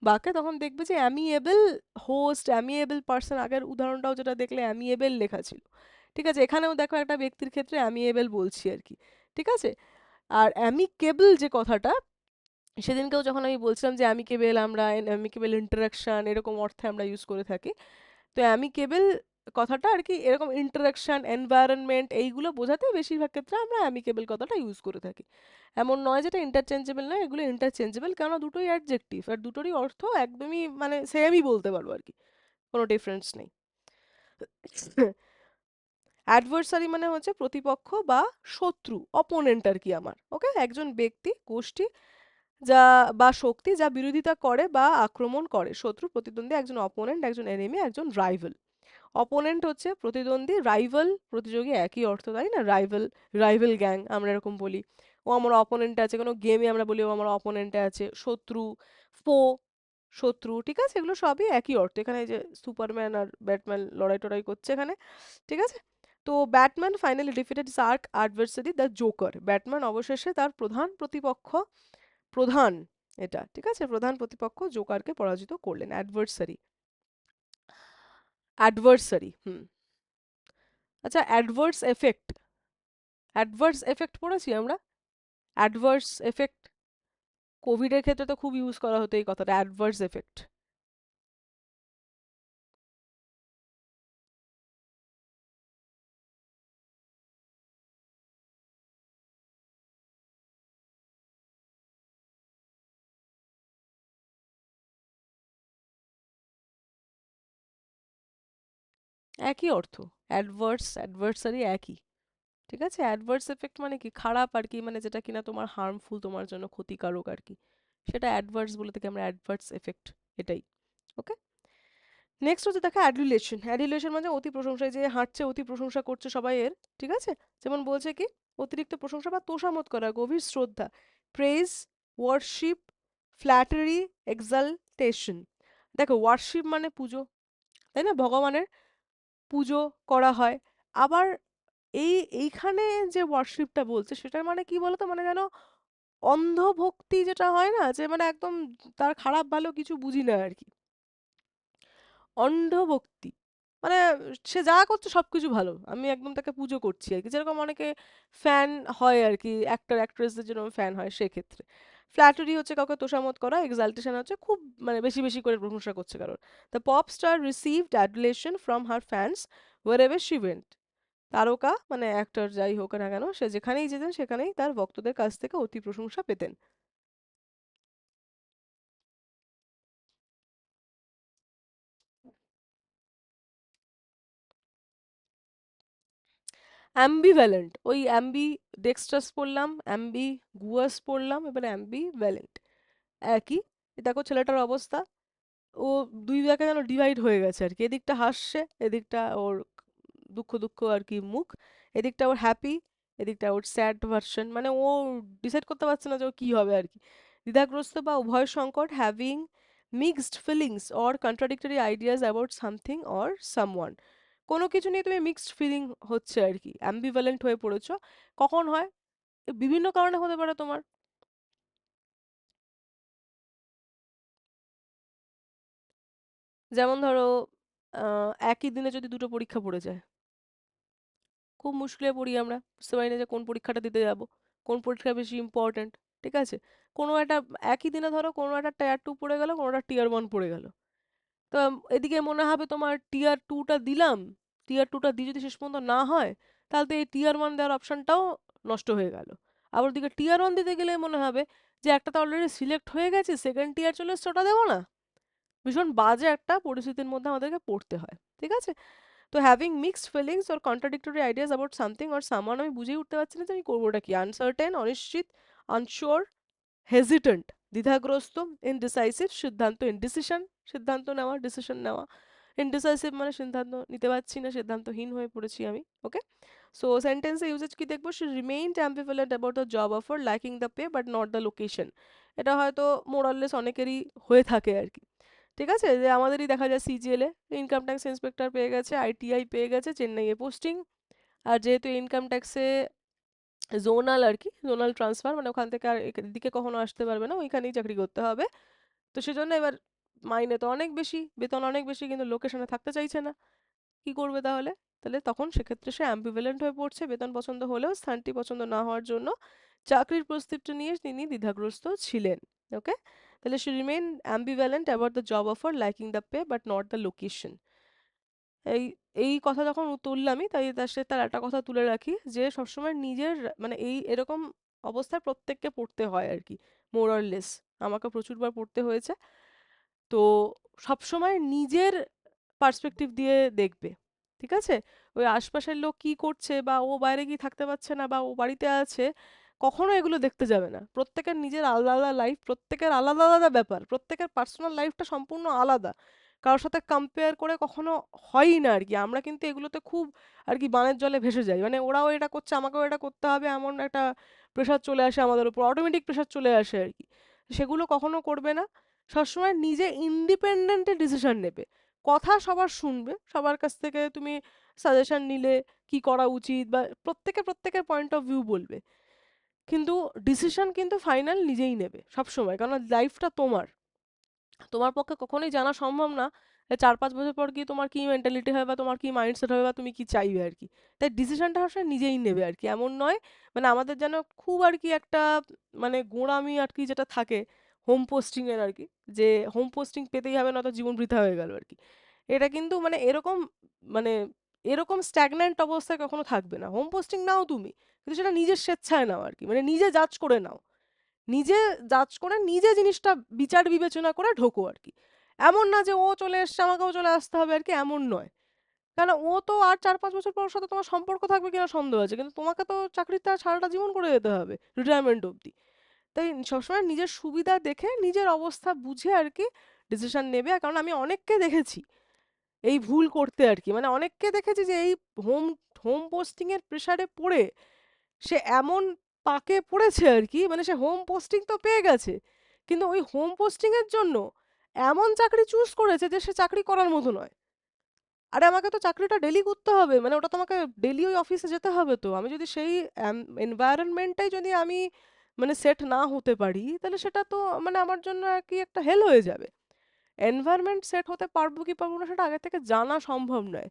বাকে, তখন দেখবে যে অ্যামিয়েবল হোস্ট, অ্যামিয়েবল পার্সন, আগের উদাহরণটাও যেটা দেখলে অ্যামিয়েবল লেখা ছিল, ঠিক আছে? এখানেও দেখো একটা ব্যক্তির ক্ষেত্রে অ্যামিয়েবল বলছি আর কি, ঠিক আছে? আর অ্যামিকেবল যে কথাটা, সেদিনকেও যখন আমি বলছিলাম যে অ্যামিকেবল, আমরা অ্যামিকেবল ইন্টারাকশন এরকম অর্থে আমরা ইউজ করে থাকি। তো অ্যামিকেবল কথাটা আর কি এরকম ইন্টারাকশন, এনভায়রনমেন্ট এইগুলো বোঝাতে বেশিরভাগ ক্ষেত্রে আমরা অ্যামিকেবল কথাটা ইউজ করে থাকি। এমন নয় যেটা ইন্টারচেঞ্জেবল নয়, এগুলো ইন্টারচেঞ্জেবল, কেননা দুটোই অ্যাডজেক্টিভ আর দুটোরই অর্থ একদমই মানে সেমই বলতে পারবো আর কি, কোনো ডিফারেন্স নেই। অ্যাডভার্সারি মানে হচ্ছে প্রতিপক্ষ বা শত্রু, অপোনেন্ট আর কি আমার, ওকে? একজন ব্যক্তি, গোষ্ঠী যা বা শক্তি যা বিরোধিতা করে বা আক্রমণ করে। শত্রু, প্রতিদ্বন্দ্বী, একজন অপোনেন্ট, একজন এনিমি, একজন রাইভাল। অপোনেন্ট হচ্ছে প্রতিদ্বন্দ্বী, রাইভাল প্রতিযোগী, একই অর্থ তাই না? রাইভাল, রাইভাল গ্যাং আমরা এরকম বলি, ও আমার অপোনেন্টে আছে, কোনো গেমে আমরা বলি ও আমার অপোনেন্টে আছে। শত্রু, ফো, শত্রু, ঠিক আছে? এগুলো সবই একই অর্থ। এখানে এই যে সুপারম্যান আর ব্যাটম্যান লড়াই টড়াই করছে এখানে, ঠিক আছে? তো Batman finally defeated his arch adversary the Joker. Batman অবশেষে তার প্রধান প্রতিপক্ষ, প্রধান, এটা ঠিক আছে, প্রধান প্রতিপক্ষ জোকারকে পরাজিত করলেন। অ্যাডভার্সারি, অ্যাডভার্সারি, হুম। আচ্ছা, অ্যাডভার্স এফেক্ট, অ্যাডভার্স এফেক্ট পড়েছি আমরা, অ্যাডভার্স এফেক্ট কোভিডের ক্ষেত্রে তো খুব ইউজ করা হতো এই কথাটা, অ্যাডভার্স এফেক্ট। একই অর্থ, অ্যাডভার্স অ্যাডভার্সারি একই, ঠিক আছে? অ্যাডভার্স এফেক্ট মানে কি, খারাপ আর কি, মানে যেটা কিনা তোমার হার্মফুল, তোমার জন্য ক্ষতিকারক আর কি, সেটা অ্যাডভার্স বলে থেকে আমরা অ্যাডভার্স এফেক্ট, এটাই। ওকে, নেক্সট হচ্ছে দেখা অ্যাডুলেশন। অ্যাডুলেশন মানে অতি প্রশংসা, এই যে হাঁটছে অতি প্রশংসা করছে সবাই এর, ঠিক আছে? যেমন বলছে কি, অতিরিক্ত প্রশংসা বা তোষামোদ করা, গভীর শ্রদ্ধা, প্রেজ, ওয়ার্শিপ, ফ্ল্যাটারি, এক্সালটেশন। দেখো ওয়ার্শিপ মানে পুজো, তাই না? ভগবানের পুজো করা হয়। আবার এই এইখানে যে ওয়ার্শিপটা বলছে সেটার মানে কি বলতো, মানে যেন অন্ধ ভক্তি যেটা হয় না, যে মানে একদম তার খারাপ ভালো কিছু বুঝি না আর কি, অন্ধ ভক্তি। মানে সে যা করছে সবকিছু ভালো, আমি একদম তাকে পুজো করছি আর কি, যেরকম অনেকে ফ্যান হয় আর কি, অ্যাক্টর অ্যাক্ট্রেসদের যেরকম ফ্যান হয় সেক্ষেত্রে। ফ্ল্যাটারি হচ্ছে কাউকে তোষামোদ করা, এক্সাল্টেশন হচ্ছে খুব মানে বেশি বেশি করে প্রশংসা করছে কারোর। The pop star received adulation from her fans wherever she went. তারকা মানে অ্যাক্টর যাই হোক না কেন, সে যেখানেই যেতেন সেখানেই তার ভক্তদের কাছ থেকে অতি প্রশংসা পেতেন। অ্যাম্বিভ্যালেন্ট, ওই অ্যাম্বি ডেক্সট্রাস পড়লাম, অ্যাম্বি গুয়াস পড়লাম, এবারে অ্যাম্বিভ্যালেন্ট একই। দেখো ছেলেটার অবস্থা, ও দুই ভাগে যেন ডিভাইড হয়ে গেছে আর কি, এদিকটা হাসছে, এদিকটা ওর দুঃখ দুঃখ আর কি মুখ, এদিকটা ওর হ্যাপি, এদিকটা ওর স্যাড ভার্সন, মানে ও ডিসাইড করতে পারছে না যে ও কি হবে আর কি। দ্বিধাগ্রস্ত বা উভয় সংকট, having mixed feelings or contradictory ideas about something or someone. কোনো কিছু নিয়ে তুমি মিক্সড ফিলিং হচ্ছে আর কি, অ্যাম্বিভ্যালেন্ট হয়ে পড়েছো। কখন হয়? বিভিন্ন কারণে হতে পারে তোমার। যেমন ধরো একই দিনে যদি দুটো পরীক্ষা পড়ে যায়, খুব মুশকিলে পড়ি আমরা, বুঝতে পারি না যে কোন পরীক্ষাটা দিতে যাব, কোন পরীক্ষা বেশি ইম্পর্ট্যান্ট। ঠিক আছে? কোনো একটা একই দিনে ধরো কোনো একটা টায়ার টু পড়ে গেল, কোনোটা টিয়ার ওয়ান পড়ে গেল। তো এদিকে মনে হবে তোমার টিয়ার টুটা দিলাম, টিয়ার টুটা দিয়ে যদি শেষ পর্যন্ত না হয়, তাহলে তো এই টিয়ার ওয়ান দেওয়ার অপশনটাও নষ্ট হয়ে গেল। আবার ওদিকে টিয়ার ওয়ান দিতে গেলে মনে হবে যে একটা তো অলরেডি সিলেক্ট হয়ে গেছে, সেকেন্ড টিয়ার চলে এসছে, ওটা দেবো না। ভীষণ বাজে একটা পরিস্থিতির মধ্যে আমাদেরকে পড়তে হয়। ঠিক আছে? তো having mixed feelings or contradictory ideas about something or someone, আমি বুঝেই উঠতে পারছি না যে আমি করবোটা কি। আনসার্টেন অনিশ্চিত, আনশিওর, হেজিটেন্ট দ্বিধাগ্রস্ত, ইনডিসাইসিভ সিদ্ধান্ত, ইনডিসিশন সিদ্ধান্ত নেওয়া, ডিসিশন নেওয়া, ইনডিসাইসিভ মানে সিদ্ধান্ত নিতে পারছি না, সিদ্ধান্তহীন হয়ে পড়েছি আমি। ওকে, সো সেন্টেন্সে ইউজেজ কি দেখবো, she remained ambivalent about the job offer, liking the pay but not the location. এটা হয়তো মোরাললেস অনেকেরই হয়ে থাকে আর কি। ঠিক আছে? যে আমাদেরই দেখা যায় সিজিএল এ ইনকাম ট্যাক্স ইন্সপেক্টর পেয়ে গেছে, আইটিআই পেয়ে গেছে, চেন্নাইয়ে পোস্টিং। আর যেহেতু ইনকাম ট্যাক্সে জোনাল আর কি, জোনাল ট্রান্সফার, মানে ওখান থেকে আর এদিকে কখনো আসতে পারবে না, ওইখানেই চাকরি করতে হবে। তো সেজন্য এবার মাইনে তো অনেক বেশি, বেতন অনেক বেশি, কিন্তু লোকেশনে থাকতে চাইছে না। কি করবে তাহলে? তাহলে তখন সেক্ষেত্রে সে অ্যাম্বিভ্যালেন্ট হয়ে পড়ছে, বেতন পছন্দ হলেও স্থানটি পছন্দ না হওয়ার জন্য চাকরির প্রস্তাবটা নিয়ে তিনি দ্বিধাগ্রস্ত ছিলেন। ওকে, তাহলে সে remain ambivalent about the job offer, liking the pay but not the location. এই এই কথা যখন তুললামই, তাই তার সাথে তার একটা কথা তুলে রাখি, যে সবসময় নিজের মানে এই এরকম অবস্থায় প্রত্যেককে পড়তে হয় আর কি, মোর অর লেস। আমাকে প্রচুরবার পড়তে হয়েছে। তো সবসময় নিজের পার্সপেক্টিভ দিয়ে দেখবে। ঠিক আছে? ওই আশপাশের লোক কি করছে, বা ও বাইরে গিয়ে থাকতে পারছে না, বা ও বাড়িতে আছে, কখনো এগুলো দেখতে যাবে না। প্রত্যেকের নিজের আলাদা আলাদা লাইফ, প্রত্যেকের আলাদা আলাদা ব্যাপার, প্রত্যেকের পার্সোনাল লাইফটা সম্পূর্ণ আলাদা। কারোর সাথে কম্পেয়ার করে কখনো হয়ই না আর কি। আমরা কিন্তু এগুলোতে খুব আর কি বানের জলে ভেসে যাই, মানে ওরাও এটা করছে আমাকেও এটা করতে হবে, এমন একটা প্রেশার চলে আসে আমাদের উপর, অটোমেটিক প্রেশার চলে আসে আর কি। সেগুলো কখনো করবে না। সবসময় নিজে ইন্ডিপেন্ডেন্ট ডিসিশন নেবে। কথা সবার শুনবে, সবার কাছ থেকে তুমি সাজেশন নিলে কি করা উচিত, বা প্রত্যেকে প্রত্যেকের পয়েন্ট অফ ভিউ বলবে, কিন্তু ডিসিশন কিন্তু ফাইনাল নিজেই নেবে সবসময়, কারণ লাইফটা তোমার। তোমার পক্ষে কখনোই জানা সম্ভব না যে 4-5 বছর পর গিয়ে তোমার কি মেন্টালিটি হবে, বা তোমার কি মাইন্ডসেট হবে, বা তুমি কি চাইবে আর কি। তাই ডিসিশনটা আসলে নিজেই নেবে আর কি, এমন নয়। মানে আমাদের যেন খুব আর কি একটা মানে গোঁড়ামি আর কি যেটা থাকে হোম পোস্টিং এর আর কি, যে হোম পোস্টিং পেতেই হবে, নয়তো জীবন বৃথা হয়ে গেল আর কি। এটা কিন্তু মানে এরকম, মানে এরকম স্ট্যাগন্যান্ট অবস্থায় কখনো থাকবে না। হোম পোস্টিং নাও তুমি, কিন্তু সেটা নিজের স্বেচ্ছায় নাও আর কি, মানে নিজে জাজ করে নাও, নিজে জাজ করে নিজে জিনিসটা বিচার বিবেচনা করে ঢোকো আর কি। এমন না যে ও চলে এসছে আমাকেও চলে আসতে হবে আর কি, এমন নয়। কারণ ও তো আর 4-5 বছর পর ওর সাথে তোমার সম্পর্ক থাকবে কিনা সন্দেহ আছে, কিন্তু তোমাকে তো চাকরিটা সারাটা জীবন করে যেতে হবে, রিটায়ারমেন্ট অবধি। তাই সবসময় নিজের সুবিধা দেখে, নিজের অবস্থা বুঝে আর কি ডিসিশন নেবে। আর কারণ আমি অনেককে দেখেছি এই ভুল করতে আর কি, মানে অনেককে দেখেছি যে এই হোম হোম পোস্টিং এর প্রেসারে পড়ে সে এমন পাকে পড়েছে আর কি, মানে সে হোম পোস্টিং তো পেয়ে গেছে, কিন্তু ওই হোম পোস্টিং এর জন্য এমন চাকরি চুজ করেছে যে সে চাকরি করার মতো নয়। আরে আমাকে তো চাকরিটা ডেলি করতে হবে, মানে ওটা তো আমাকে ডেলি ওই অফিসে যেতে হবে, তো আমি যদি সেই এনভায়রনমেন্টটাই যদি আমি মানে সেট না হতে পারি, তাহলে সেটা তো মানে আমার জন্য আর কি একটা হেল হয়ে যাবে। এনভায়রনমেন্ট সেট হতে পারবো কি পারবো না সেটা আগে থেকে জানা সম্ভব নয়,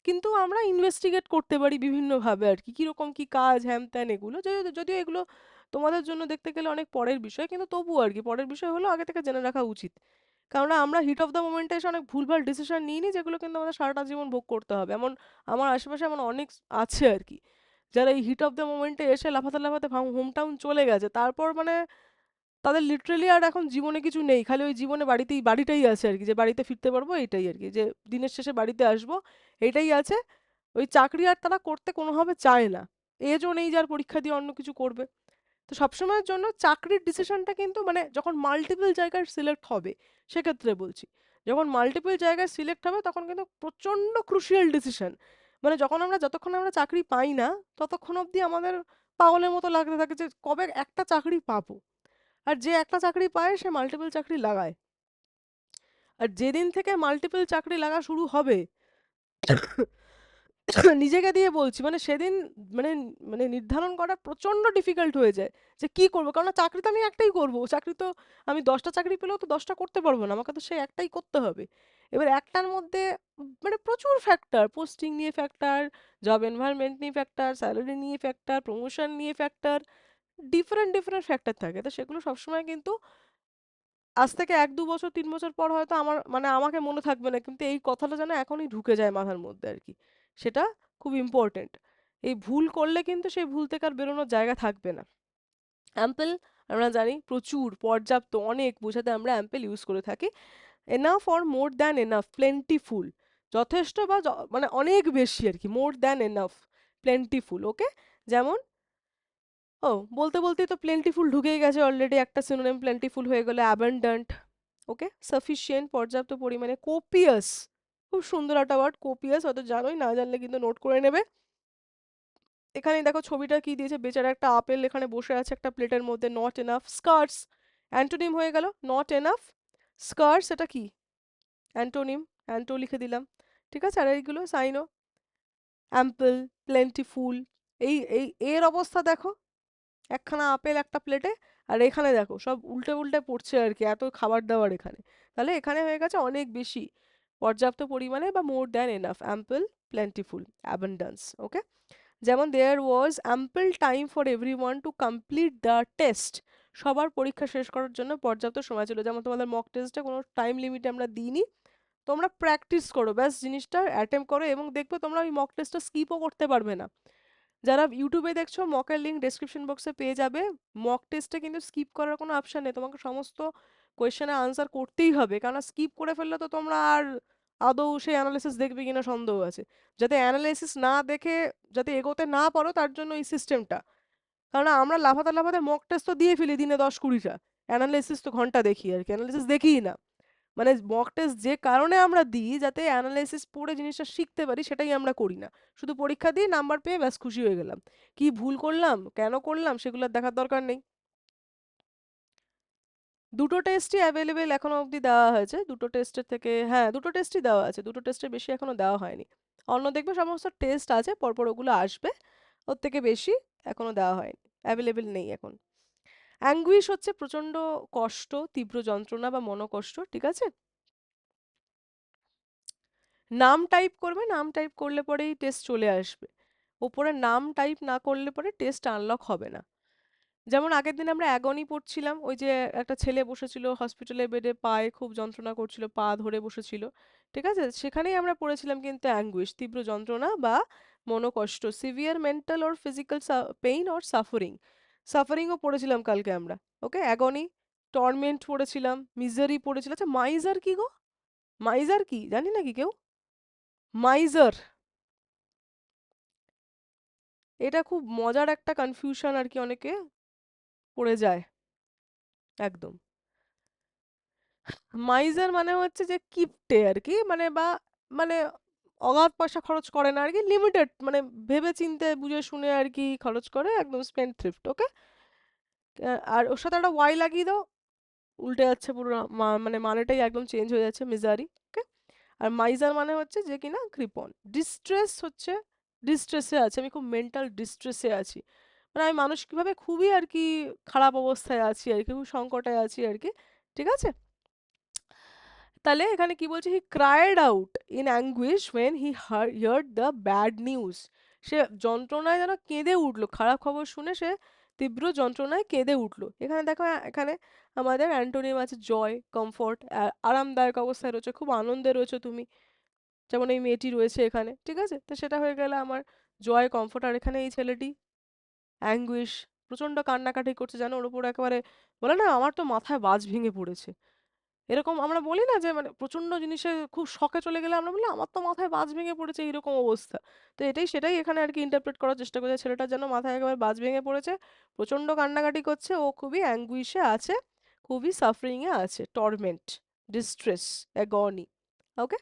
কিন্তু আমরা ইনভেস্টিগেট করতে পারি বিভিন্নভাবে আর কি, কিরকম কি কাজ হ্যান ত্যান এগুলো, যদিও যদিও এগুলো তোমাদের জন্য দেখতে গেলে অনেক পরের বিষয়, কিন্তু তবুও আর কি পরের বিষয় হলো আগে থেকে জেনে রাখা উচিত। কারণ আমরা হিট অফ দ্য মোমেন্টে এসে অনেক ভুলভাল ডিসিশন নিই নি, যেগুলো কিন্তু আমাদের সারাটা জীবন ভোগ করতে হবে। এমন আমার আশেপাশে এমন অনেক আছে আর কি, যারা এই হিট অফ দ্য মোমেন্টে এসে লাফাতে লাফাতে হোম টাউন চলে গেছে, তারপর মানে তাদের লিটারেলি আর এখন জীবনে কিছু নেই, খালি ওই জীবনে বাড়িটাই আছে আর কি, যে বাড়িতে ফিরতে পারবো এইটাই আর কি, যে দিনের শেষে বাড়িতে আসবো এইটাই আছে। ওই চাকরি আর তারা করতে কোনোভাবে চায় না, এজও নেই যার পরীক্ষা দিয়ে অন্য কিছু করবে। তো সবসময়ের জন্য চাকরির ডিসিশনটা কিন্তু মানে যখন মাল্টিপল জায়গায় সিলেক্ট হবে, সেক্ষেত্রে বলছি, যখন মাল্টিপল জায়গায় সিলেক্ট হবে তখন কিন্তু প্রচণ্ড ক্রুশিয়াল ডিসিশন। মানে যতক্ষণ আমরা চাকরি পাই না, ততক্ষণ অবধি আমাদের পাগলের মতো লাগতে থাকে যে কবে একটা চাকরি পাবো। আর যে একটা চাকরি পায় সে মাল্টিপল চাকরি লাগায়। আর যেদিন থেকে মাল্টিপল চাকরি লাগা শুরু হবে, নিজেকে দিয়ে বলছি, মানে সেদিন মানে মানে নির্ধারণ করা প্রচন্ড ডিফিকাল্ট হয়ে যায় যে কি করবো, কারণ চাকরি তো আমি একটাই করব, চাকরি তো আমি 10টা চাকরি পেলেও তো 10টা করতে পারবো না, আমাকে তো সেই একটাই করতে হবে। এবার একটার মধ্যে মানে প্রচুর ফ্যাক্টর, পোস্টিং নিয়ে ফ্যাক্টর, জব এনভায়রনমেন্ট নিয়ে ফ্যাক্টর, স্যালারি নিয়ে ফ্যাক্টর, প্রমোশন নিয়ে ফ্যাক্টর, ডিফারেন্ট ডিফারেন্ট ফ্যাক্টর থাকে, তো সেগুলো সবসময় কিন্তু আজ থেকে 1-2 বছর 3 বছর পর হয়তো আমার মানে আমাকে মনে থাকবে না, কিন্তু এই কথাটা যেন এখনই ঢুকে যায় মাথার মধ্যে আর কি, সেটা খুব ইম্পর্টেন্ট। এই ভুল করলে কিন্তু সেই ভুল থেকে আর বেরোনোর জায়গা থাকবে না। অ্যাম্পল আমরা জানি প্রচুর, পর্যাপ্ত, অনেক বোঝাতে আমরা অ্যাম্পল ইউজ করে থাকি। Enough or more than enough, plentiful, যথেষ্ট বা মানে অনেক বেশি আর কি, more than enough, plentiful, okay. যেমন ও বলতে বলতেই তো প্লেন্টিফুল ঢুকেই গেছে অলরেডি, একটা সিনোনিম প্লেন্টিফুল হয়ে গেল অ্যাবান্ডেন্ট, ওকে। সাফিসিয়েন্ট পর্যাপ্ত পরিমাণে, কোপিয়াস, খুব সুন্দর একটা ওয়ার্ড কোপিয়াস, হয়তো জানোই, না জানলে কিন্তু নোট করে নেবে। এখানে দেখো ছবিটা কি দিয়েছে, বেচারা একটা আপেল এখানে বসে আছে একটা প্লেটের মধ্যে, নট এনাফ। স্কার্স, অ্যান্টোনিম হয়ে গেল নট এনাফ, স্কার্স এটা কি অ্যান্টোনিম, অ্যান্টো লিখে দিলাম, ঠিক আছে। আর এইগুলো সাইনো, অ্যাম্পল, প্লেন্টিফুল, এই এই এর অবস্থা দেখো, একখানা আপেল একটা প্লেটে, আর এখানে দেখো সব উল্টে উল্টে পড়ছে আর কি, এত খাবার দাবার এখানে, তাহলে এখানে হয়ে গেছে অনেক বেশি, পর্যাপ্ত পরিমাণে বা more than enough, ample, plentiful, abundance, okay. যেমন there was ample time for everyone to complete the test, সবার পরীক্ষা শেষ করার জন্য পর্যাপ্ত সময় ছিল। যেমন তোমাদের মক টেস্টে কোনো টাইম লিমিট আমরা দিইনি, তোমরা প্র্যাকটিস করো ব্যাস, জিনিসটা অ্যাটেম্প করো, এবং দেখবে তোমরা ওই মক টেস্টটা স্কিপও করতে পারবে না। যারা ইউটিউবে দেখছো, মকের লিঙ্ক ডেসক্রিপশন বক্সে পেয়ে যাবে। মক টেস্টে কিন্তু স্কিপ করার কোনো অপশন নেই, তোমাকে সমস্ত কোয়েশ্চেনে আনসার করতেই হবে, কারণ স্কিপ করে ফেললে তো তোমরা আর আদৌ সেই অ্যানালিসিস দেখবে কিনা সন্দেহ আছে। যাতে অ্যানালাইসিস না দেখে যাতে এগোতে না পারো, তার জন্য এই সিস্টেমটা। কারণ আমরা লাফাতে লাফাতে মক টেস্ট তো দিয়ে ফেলি দিনে 10-20টা, অ্যানালাইসিস তো ঘন্টা দেখি আর কি, অ্যানালাইসিস দেখিই না। মানে মক টেস্ট যে কারণে আমরা দিই, যাতে অ্যানালাইসিস পড়ে জিনিসটা শিখতে পারি, সেটাই আমরা করি না। শুধু পরীক্ষা দিয়ে নাম্বার পেয়ে ব্যাস খুশি হয়ে গেলাম, কি ভুল করলাম কেন করলাম সেগুলো আর দেখার দরকার নেই। দুটো টেস্টই অ্যাভেলেবেল এখনো অবধি দেওয়া হয়েছে, দুটো টেস্টের থেকে, হ্যাঁ দুটো টেস্টই দেওয়া আছে, দুটো টেস্টের বেশি এখনো দেওয়া হয়নি। অন্য দেখবে সমস্ত টেস্ট আছে, পরপর ওগুলো আসবে, ওর থেকে বেশি এখনো দেওয়া হয়নি, অ্যাভেলেবেল নেই এখন। অ্যাঙ্গুইশ হচ্ছে প্রচন্ড কষ্ট, তীব্র যন্ত্রণা বা মনোকষ্ট, ঠিক আছে। নাম টাইপ করবে, নাম টাইপ করলে পরেই টেস্ট চলে আসবে, ওপরে নাম টাইপ না করলে পরে টেস্ট আনলক হবে না। যেমন আগের দিন আমরা অ্যাগনি পড়ছিলাম, ওই যে একটা ছেলে বসেছিল হসপিটালের বেডে, পায়ে খুব যন্ত্রণা করছিল, পা ধরে বসেছিল, ঠিক আছে, সেখানেই আমরা পড়েছিলাম কিন্তু অ্যাঙ্গুইশ, তীব্র যন্ত্রণা বা মনোকষ্ট, severe mental or physical pain or suffering, সাফারিংও পড়েছিলাম কালকে আমরা, ওকে। অ্যাগনি, টর্মেন্ট পড়েছিলাম, মিজারি পড়েছিলাম। আচ্ছা মাইজার কি গো, মাইজার কি জানি নাকি কেউ, মাইজার, এটা খুব মজার একটা কনফিউশন আর কি, অনেকে পড়ে যায় একদম। মাইজার মানে হচ্ছে যে কিপটে আর কি, মানে বা মানে অগাধ পয়সা খরচ করে না আর কি, লিমিটেড, মানে ভেবে চিন্তে বুঝে শুনে আর কি খরচ করে, একদম স্পেন্ড থ্রিফট, ওকে। আর ওর সাথে একটা ওয়াই লাগিয়ে দাও, উল্টে যাচ্ছে পুরো, মানে মানেটাই একদম চেঞ্জ হয়ে যাচ্ছে, মিজারি। ওকে। আর মাইজার মানে হচ্ছে যে কিনা কৃপণ। ডিস্ট্রেস হচ্ছে ডিস্ট্রেসে আছে, আমি খুব মেন্টাল ডিস্ট্রেসে আছি, মানে আমি মানসিকভাবে খুবই আর কি খারাপ অবস্থায় আছি আর কি, খুব সংকটে আছি আর কি। ঠিক আছে। তাহলে এখানে কি বলছে, he cried out in anguish when he heard the bad news. সে যন্ত্রণায় যেন কেঁদে উঠলো, খারাপ খবর শুনে সে তীব্র যন্ত্রণায় কেঁদে উঠলো। এখানে দেখো, এখানে আমাদের অ্যান্টোনিম আছে জয়, কমফোর্ট, আরামদায়ক অবস্থায় রয়েছে, খুব আনন্দে রয়েছে তুমি, যেমন এই মেয়েটি রয়েছে এখানে। ঠিক আছে, তো সেটা হয়ে গেলে আমার জয়, কমফোর্ট। আর এখানে এই ছেলেটি অ্যাঙ্গুইশ, প্রচন্ড কান্নাকাটি করছে, যেন ওর উপর একেবারে বলে না আমার তো মাথায় বাজ ভেঙে পড়েছে, এরকম আমরা বলি না যে মানে প্রচন্ড জিনিসে খুব শখে চলে গেলে আমরা বলি আমার তো মাথায় বাজ ভেঙে পড়েছে, এইরকম অবস্থা। তো এটাই সেটাই এখানে আর কি ইন্টারপ্রেট করার চেষ্টা করছে, ছেলেটার যেন মাথায় একেবারে বাজ ভেঙে পড়েছে, প্রচন্ড কান্নাকাটি করছে, ও খুবই অ্যাঙ্গুইশে আছে, খুবই সাফারিং এ আছে, torment, distress, agony. Okay.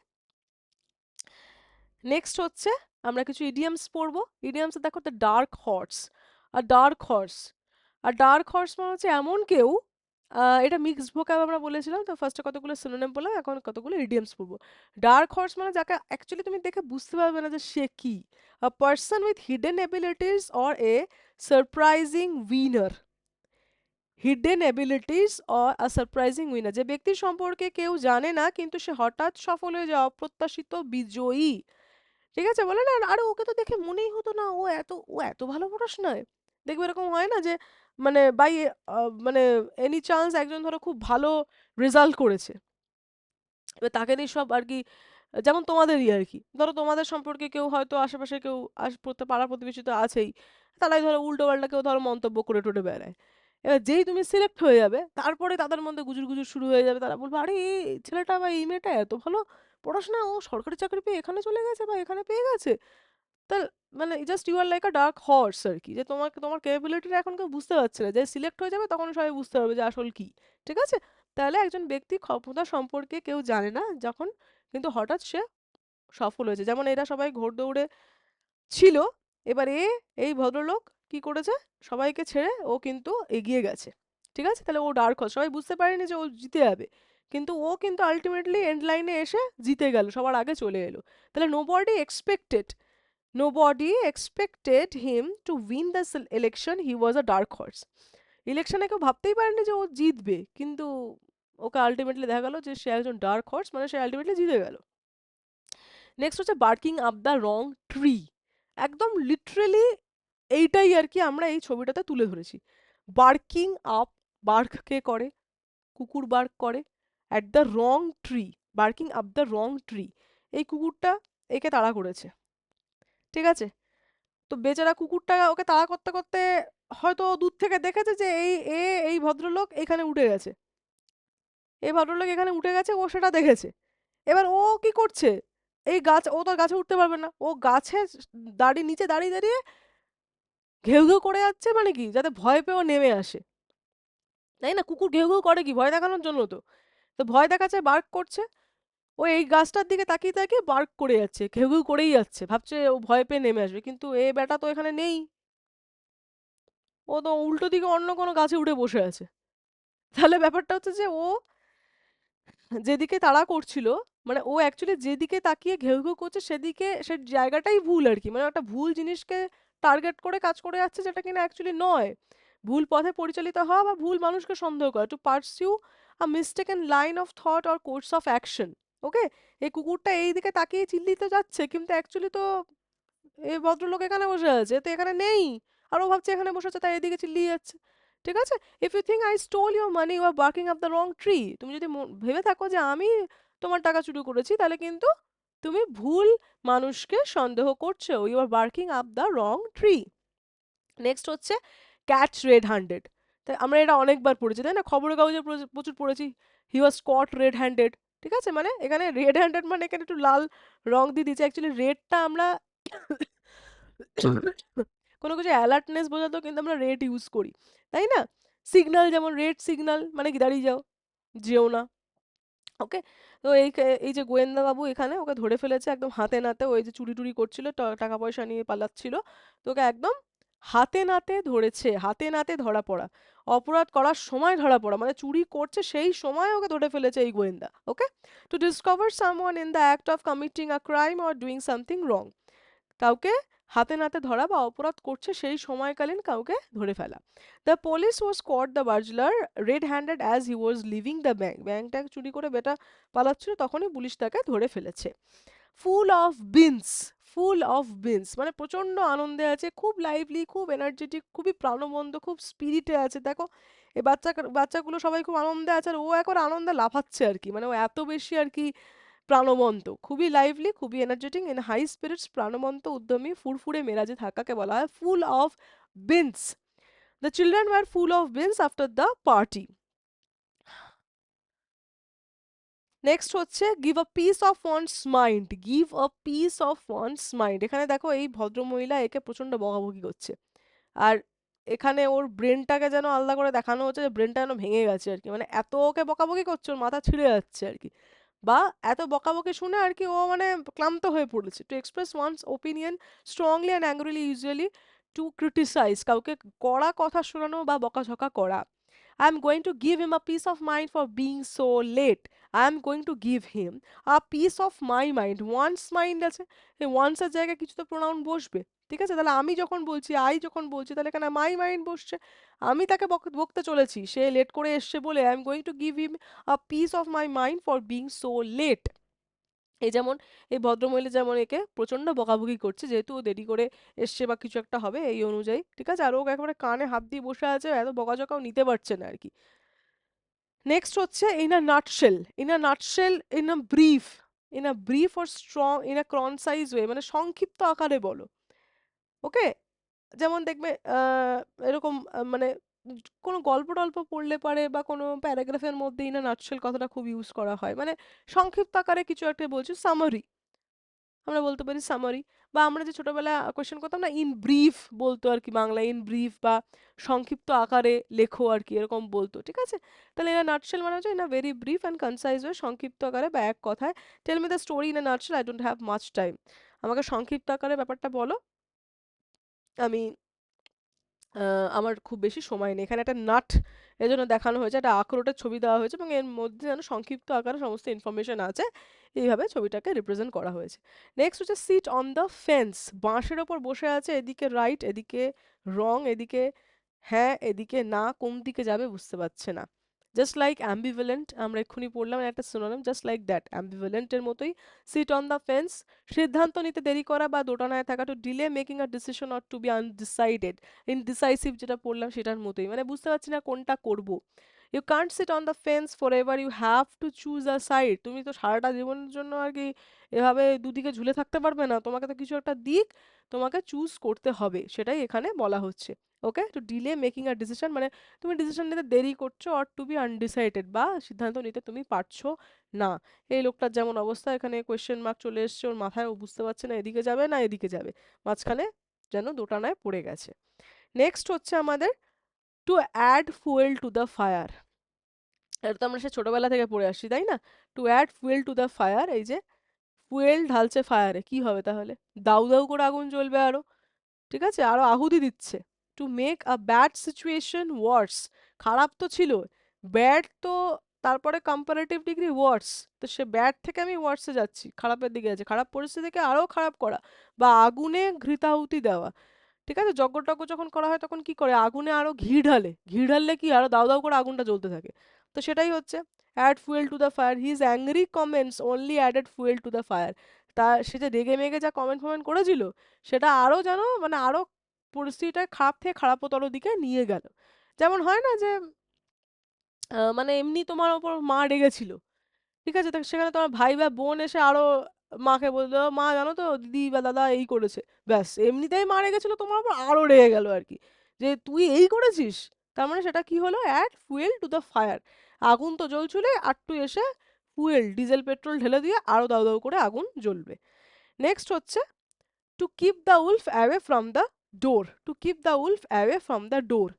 Next হচ্ছে আমরা কিছু ইডিয়ামস পড়বো। ইডিয়ামস দেখো, দ্য ডার্ক হর্স। আর ডার্ক হর্স, আর ডার্ক হর্স মানে হচ্ছে এমন কেউ, এটা মিক্সড ভোকাব আমরা বলেছিলাম, তো ফার্স্টে কতগুলো সিনোনিম বললাম, এখন কতগুলো ইডিয়ামস পড়বো। ডার্ক হর্স মানে যাকে অ্যাকচুয়ালি তুমি দেখে বুঝতে পারবে না যে সে কি, a person with hidden abilities or a surprising winner. Hidden abilities or a surprising winner, যে ব্যক্তির সম্পর্কে কেউ জানে না কিন্তু সে হঠাৎ সফল হয়ে যায়, অপ্রত্যাশিত বিজয়ী। ঠিক আছে, বলে না আরে ওকে তো দেখে মনেই হতো না ও এত ভালো পড়াশোনায়। দেখবে এরকম হয় না যে মানে বাই মানে এনি চান্স একজন ধরো খুব ভালো রেজাল্ট করেছে, এবার তাকে নিয়ে সব আর কি, যেমন তোমাদেরই আর কি, ধরো তোমাদের সম্পর্কে কেউ হয়তো আশেপাশে কেউ পাড়া প্রতিবেশী তো আছেই, তারাই ধরো উল্টো পাল্টা কেউ ধরো মন্তব্য করে টোরে বেড়ায়। এবার যেই তুমি সিলেক্ট হয়ে যাবে তারপরে তাদের মধ্যে গুজুর গুজুর শুরু হয়ে যাবে, তারা বলবে আরে এই ছেলেটা বা এই মেয়েটা এত ভালো পড়াশোনা, ও সরকারি চাকরি পেয়ে এখানে চলে গেছে বা এখানে পেয়ে গেছে। তা মানে just you are like a dark horse আর কি, যে তোমাকে তোমার ক্যাপাবিলিটিটা এখন কেউ বুঝতে পারছে না, যে সিলেক্ট হয়ে যাবে তখন সবাই বুঝতে পারবে যে আসল কি। ঠিক আছে। তাহলে একজন ব্যক্তি ক্ষমতা সম্পর্কে কেউ জানে না যখন, কিন্তু হঠাৎ সে সফল হয়েছে, যেমন এরা সবাই ঘোড়দৌড়ে ছিল, এবার এই ভদ্রলোক কি করেছে, সবাইকে ছেড়ে ও কিন্তু এগিয়ে গেছে। ঠিক আছে, তাহলে ও ডার্ক হর্স, সবাই বুঝতে পারেনি যে ও জিতে যাবে, কিন্তু ও কিন্তু আলটিমেটলি এন্ড লাইনে এসে জিতে গেল, সবার আগে চলে এলো। তাহলে nobody expected him to win the election, he was a dark horse. ইলেকশনে কেউ ভাবতেই পারেনি যে ও জিতবে, কিন্তু ওকে আলটিমেটলি দেখা গেল যে সে একজন ডার্ক হর্স, মানে সে আলটিমেটলি জিতে গেল। নেক্সট হচ্ছে barking up the wrong tree. একদম লিটারেলি এইটাই আর কি আমরা এই ছবিটাতে তুলে ধরেছি। বার্কিং আপ, বার্ক কে করে, কুকুর বার্ক করে, at the wrong tree, barking up the wrong tree, এই কুকুরটা একে তাড়া করেছে। ঠিক আছে, তো বেচারা কুকুরটা ওকে তাড়া করতে করতে হয়তো দূর থেকে দেখেছে যে এই ভদ্রলোক এখানে উঠে গেছে, এই ভদ্রলোক এখানে উঠে গেছে, ও সেটা দেখেছে। এবার ও কি করছে, এই গাছ, ও তো আর গাছে উঠতে পারবে না, ও গাছে দাঁড়িয়ে নিচে দাঁড়িয়ে দাঁড়িয়ে ঘেউ ঘেউ করে যাচ্ছে, মানে কি যাতে ভয় পেয়ে ও নেমে আসে। তাই না, কুকুর ঘেউ ঘেউ করে কি ভয় দেখানোর জন্য, তো তো ভয় দেখাচ্ছে, বার্ক করছে। ও এই গাছটার দিকে তাকিয়ে তাকিয়ে বার্ক করে যাচ্ছে, ঘেউ ঘেউ করেই যাচ্ছে, ভাবছে ও ভয় পেয়ে নেমে আসবে, কিন্তু এ বেটা তো এখানে নেই, ও তো উল্টো দিকে অন্য কোনো গাছে উঠে বসে আছে। তাহলে ব্যাপারটা হচ্ছে যে ও যেদিকে তাড়া করছিল, মানে ও অ্যাকচুয়ালি যেদিকে তাকিয়ে ঘেউ ঘেউ করছে সেদিকে, সে জায়গাটাই ভুল আর কি, মানে একটা ভুল জিনিসকে টার্গেট করে কাজ করে যাচ্ছে, যেটা কিনা অ্যাকচুয়ালি নয়। ভুল পথে পরিচালিত হওয়া বা ভুল মানুষকে সন্দেহ করা, to pursue a mistaken line of thought or course of action. Okay. এই কুকুরটা এই দিকে তাকিয়ে চিল্লিতে যাচ্ছে, কিন্তু অ্যাকচুয়ালি তো এই ভদ্রলোক এখানে বসে আছে, তো এখানে নেই, আর ও ভাবছে এখানে বসে আছে তাই এদিকে চিল্লিয়ে যাচ্ছে। ঠিক আছে। If you think I stole your money you are barking up the wrong tree, তুমি যদি ভেবে থাকো যে আমি তোমার টাকা চুরি করেছি, তাহলে কিন্তু তুমি ভুল মানুষকে সন্দেহ করছো, you are barking up the wrong tree. Next হচ্ছে ক্যাচ রেড হ্যান্ডেড। তাই আমরা এটা অনেকবার পড়েছি, তাই না, খবরের কাগজে প্রচুর পড়েছি, হি ওয়াজ কট রেড হ্যান্ডেড। ঠিক আছে, মানে এখানে রেড হ্যান্ডেড মানে এখানে একটু লাল রং দিয়ে দিয়েছে, অ্যাকচুয়ালি রেডটা আমরা কোনো কিছু অ্যালার্টনেস বোঝাতেও কিন্তু আমরা রেড ইউজ করি, তাই না। সিগন্যাল, যেমন রেড সিগন্যাল মানে কি দাঁড়িয়ে যাও, যেও না। ওকে। তো এই যে গোয়েন্দা বাবু এখানে ওকে ধরে ফেলেছে একদম হাতে নাতে, ওই যে চুরি টুরি করছিল, টাকা পয়সা নিয়ে পালাচ্ছিল, তো ওকে একদম হাতে নাতে ধরেছে, হাতে নাতে ধরা পড়া, অপরাধ করার সময় ধরা পড়া, মানে চুরি করছে সেই সময় ওকে ধরে ফেলেছে এই গোয়েন্দা। Okay, to discover someone in the act of committing a crime or doing something wrong, কাউকে হাতে নাতে ধরা বা অপরাধ করছে সেই সময়কালীন কাউকে ধরে ফেলা। The police was caught the burglar red handed as he was leaving the bank, ব্যাংকটা চুরি করে বেটা পালাচ্ছিল, তখনই পুলিশ তাকে ধরে ফেলেছে। ফুল of beans, full of beans মানে প্রচন্ড আনন্দে আছে, খুব লাইভলি, খুব এনার্জেটিক, খুবই প্রাণবন্ত, খুব স্পিরিটে আছে। দেখো এই বাচ্চাগুলো সবাই খুব আনন্দে আছে, আর ও এখন আনন্দে লাফাচ্ছে আর কি, মানে ও এত বেশি আর কি প্রাণবন্ত, খুবই লাইভলি, খুবই এনার্জেটিক, ইন হাই স্পিরিটস, প্রাণবন্ত, উদ্যমী, ফুরফুরে মেজাজে থাকাকে বলা হয় full of beans. The children were full of beans after the party. Next হচ্ছে give a piece of one's mind, give a piece of one's mind. এখানে দেখো এই ভদ্রমহিলা একে প্রচন্ড বকাবকি করছে, আর এখানে ওর ব্রেনটাকে যেন আলাদা করে দেখানো হচ্ছে যে ব্রেনটা যেন ভেঙে গেছে আর কি, মানে এত ওকে বকাবকি করছে ওর মাথা ছিঁড়ে যাচ্ছে আর কি, বা এত বকাবকি শুনে আর কি ও মানে ক্লান্ত হয়ে পড়েছে। To express one's opinion strongly and angrily, usually to criticise, কাউকে কড়া কথা শোনানো বা বকাঝকা করা। I'm going to give him a peace of mind for being so late. I'm going to give him a piece of my mind. Once mind আছে, এই once এর জায়গায় কিছু তো pronoun বসবে। ঠিক আছে, তাহলে আমি যখন বলছি, আই যখন বলছি, তাহলে এখানে মাই মাইন্ড বসছে। আমি তাকে বকতে চলেছি, সে লেট করে এসছে বলে I am going to give him a piece of my mind for being so late. এই যেমন এই ভদ্রমহিলা যেমন একে প্রচন্ড বকাবকি করছে, যেহেতু ও দেরি করে এসছে বা কিছু একটা হবে এই অনুযায়ী, ঠিক আছে, আর ও একেবারে কানে হাত দিয়ে বসে আছে, এত বকাঝকাও নিতে পারছে না আর কি। নেক্সট হচ্ছে in a nutshell, in a nutshell, in a brief, in a brief or strong, in a concise way, মানে সংক্ষিপ্ত আকারে বলো। ওকে, যেমন দেখবে এরকম মানে কোনো গল্প টল্প পড়লে পারে বা কোনো প্যারাগ্রাফের মধ্যে ইন আ নাটশেল কথাটা খুব ইউজ করা হয়, মানে সংক্ষিপ্ত আকারে কিছু একটা বলছি, সামারি, আমরা বলতে পারি সামারি। বা আমরা যে ছোটবেলায় কোয়েশ্চেন করতাম না, ইন ব্রিফ বলতো আর কি বাংলায়, ইন ব্রিফ বা সংক্ষিপ্ত আকারে লেখো আর কি, এরকম বলতো, ঠিক আছে। তাহলে ইন নাটশেল মানে হচ্ছে in a very brief and concise way, সংক্ষিপ্ত আকারে বা এক কথায়। Tell me the story in a nutshell, I don't have much time, আমাকে সংক্ষিপ্ত আকারে ব্যাপারটা বলো, আমি আমার খুব বেশি সময় নেই। এখানে একটা নাট এজন্য দেখানো হয়েছে, একটা আখরোটের ছবি দেওয়া হয়েছে এবং এর মধ্যে যেন সংক্ষিপ্ত আকারে সমস্ত ইনফরমেশন আছে, এইভাবে ছবিটাকে রিপ্রেজেন্ট করা হয়েছে। নেক্সট হচ্ছে সিট অন দ্য ফেন্স, বাঁশের ওপর বসে আছে, এদিকে রাইট, এদিকে রং, এদিকে হ্যাঁ, এদিকে না, কোন দিকে যাবে বুঝতে পারছে না। জাস্ট লাইক অ্যাম্বিভ্যালেন্ট, আমরা এক্ষুনি পড়লাম একটা সিনোনিম, জাস্ট লাইক দ্যাট, অ্যাম্বিভ্যালেন্ট এর মতোই। সিট অন দ্য ফেন্স, সিদ্ধান্ত নিতে দেরি করা বা দোটানায় থাকা, to delay making a decision or to be undecided, indecisive যেটা পড়লাম সেটার মতোই, মানে বুঝতে পারছি না কোনটা করব। You can't sit on the fence forever, you have to choose a side, তুমি তো সারাটা জীবনের জন্য আর কি এভাবে দুদিকে ঝুলে থাকতে পারবে না, তোমাকে তো কিছু একটা দিক তোমাকে চুজ করতে হবে, সেটাই এখানে বলা হচ্ছে। Okay, to delay making a decision মানে তুমি ডিসিশন নিতে দেরি করছো, অর টু বি আনডিসাইডেড বা সিদ্ধান্ত নিতে তুমি পারছো না। এই লোকটার যেমন অবস্থা, এখানে কোয়েশ্চেন মার্ক চলে এসছে ওর মাথায়, ও বুঝতে পারছে না এদিকে যাবে না এদিকে যাবে, মাঝখানে যেন দোটানায় পড়ে গেছে। নেক্সট হচ্ছে আমাদের to add fuel to the fire, এটা তো আমরা সে ছোটবেলা থেকে পড়ে আসছি তাই না। To add fuel to the fire, এই যে ফুয়েল ঢালছে ফায়ারে, কি হবে তাহলে, দাউ দাউ করে আগুন জ্বলবে আরো, ঠিক আছে, আরো আহুতি দিচ্ছে। To make a bad situation worse, খারাপ তো ছিল, ব্যাড তো তারপরে কম্পারেটিভ ডিগ্রি ওয়ার্স, তো সে ব্যাড থেকে আমি ওয়ার্সে যাচ্ছি, খারাপের দিকে যাচ্ছে, খারাপ পরিস্থিতিকে আরো খারাপ করা, বা আগুনে ঘৃতাহুতি দেওয়া। ঠিক আছে, যজ্ঞ টজ্ঞ যখন করা হয় তখন কি করে, আগুনে আরো ঘি ঢালে, ঘি ঢাললে কি আরো দাউ দাউ করে আগুনটা জ্বলতে থাকে, তো সেটাই হচ্ছে add fuel to the fire. His angry comments only added fuel to the fire, তা সে যে রেগে মেগে যা কমেন্ট ফমেন্ট করেছিল সেটা আরো যেন মানে আরো পরিস্থিতিটা খারাপ থেকে খারাপতর দিকে নিয়ে গেল। যেমন হয় না যে মানে এমনি তোমার ওপর মা রেগেছিল, ঠিক আছে, তো সেখানে তোমার ভাই বা বোন এসে আরো মাকে বললো, মা জানো তো দিদি বা দাদা এই করেছে, ব্যাস এমনিতেই মা রেগেছিল তোমার উপর, আরো রেগে গেল আর কি, যে তুই এই করেছিস। তার মানে সেটা কি হলো, add fuel to the fire, আগুন তো জ্বলছিলে আর তুই এসে ফুয়েল ডিজেল পেট্রোল ঢেলে দিয়ে আরো দাউ দাউ করে আগুন জ্বলবে। নেক্সট হচ্ছে two keep the wolf away from the door, two keep the wolf away from the door,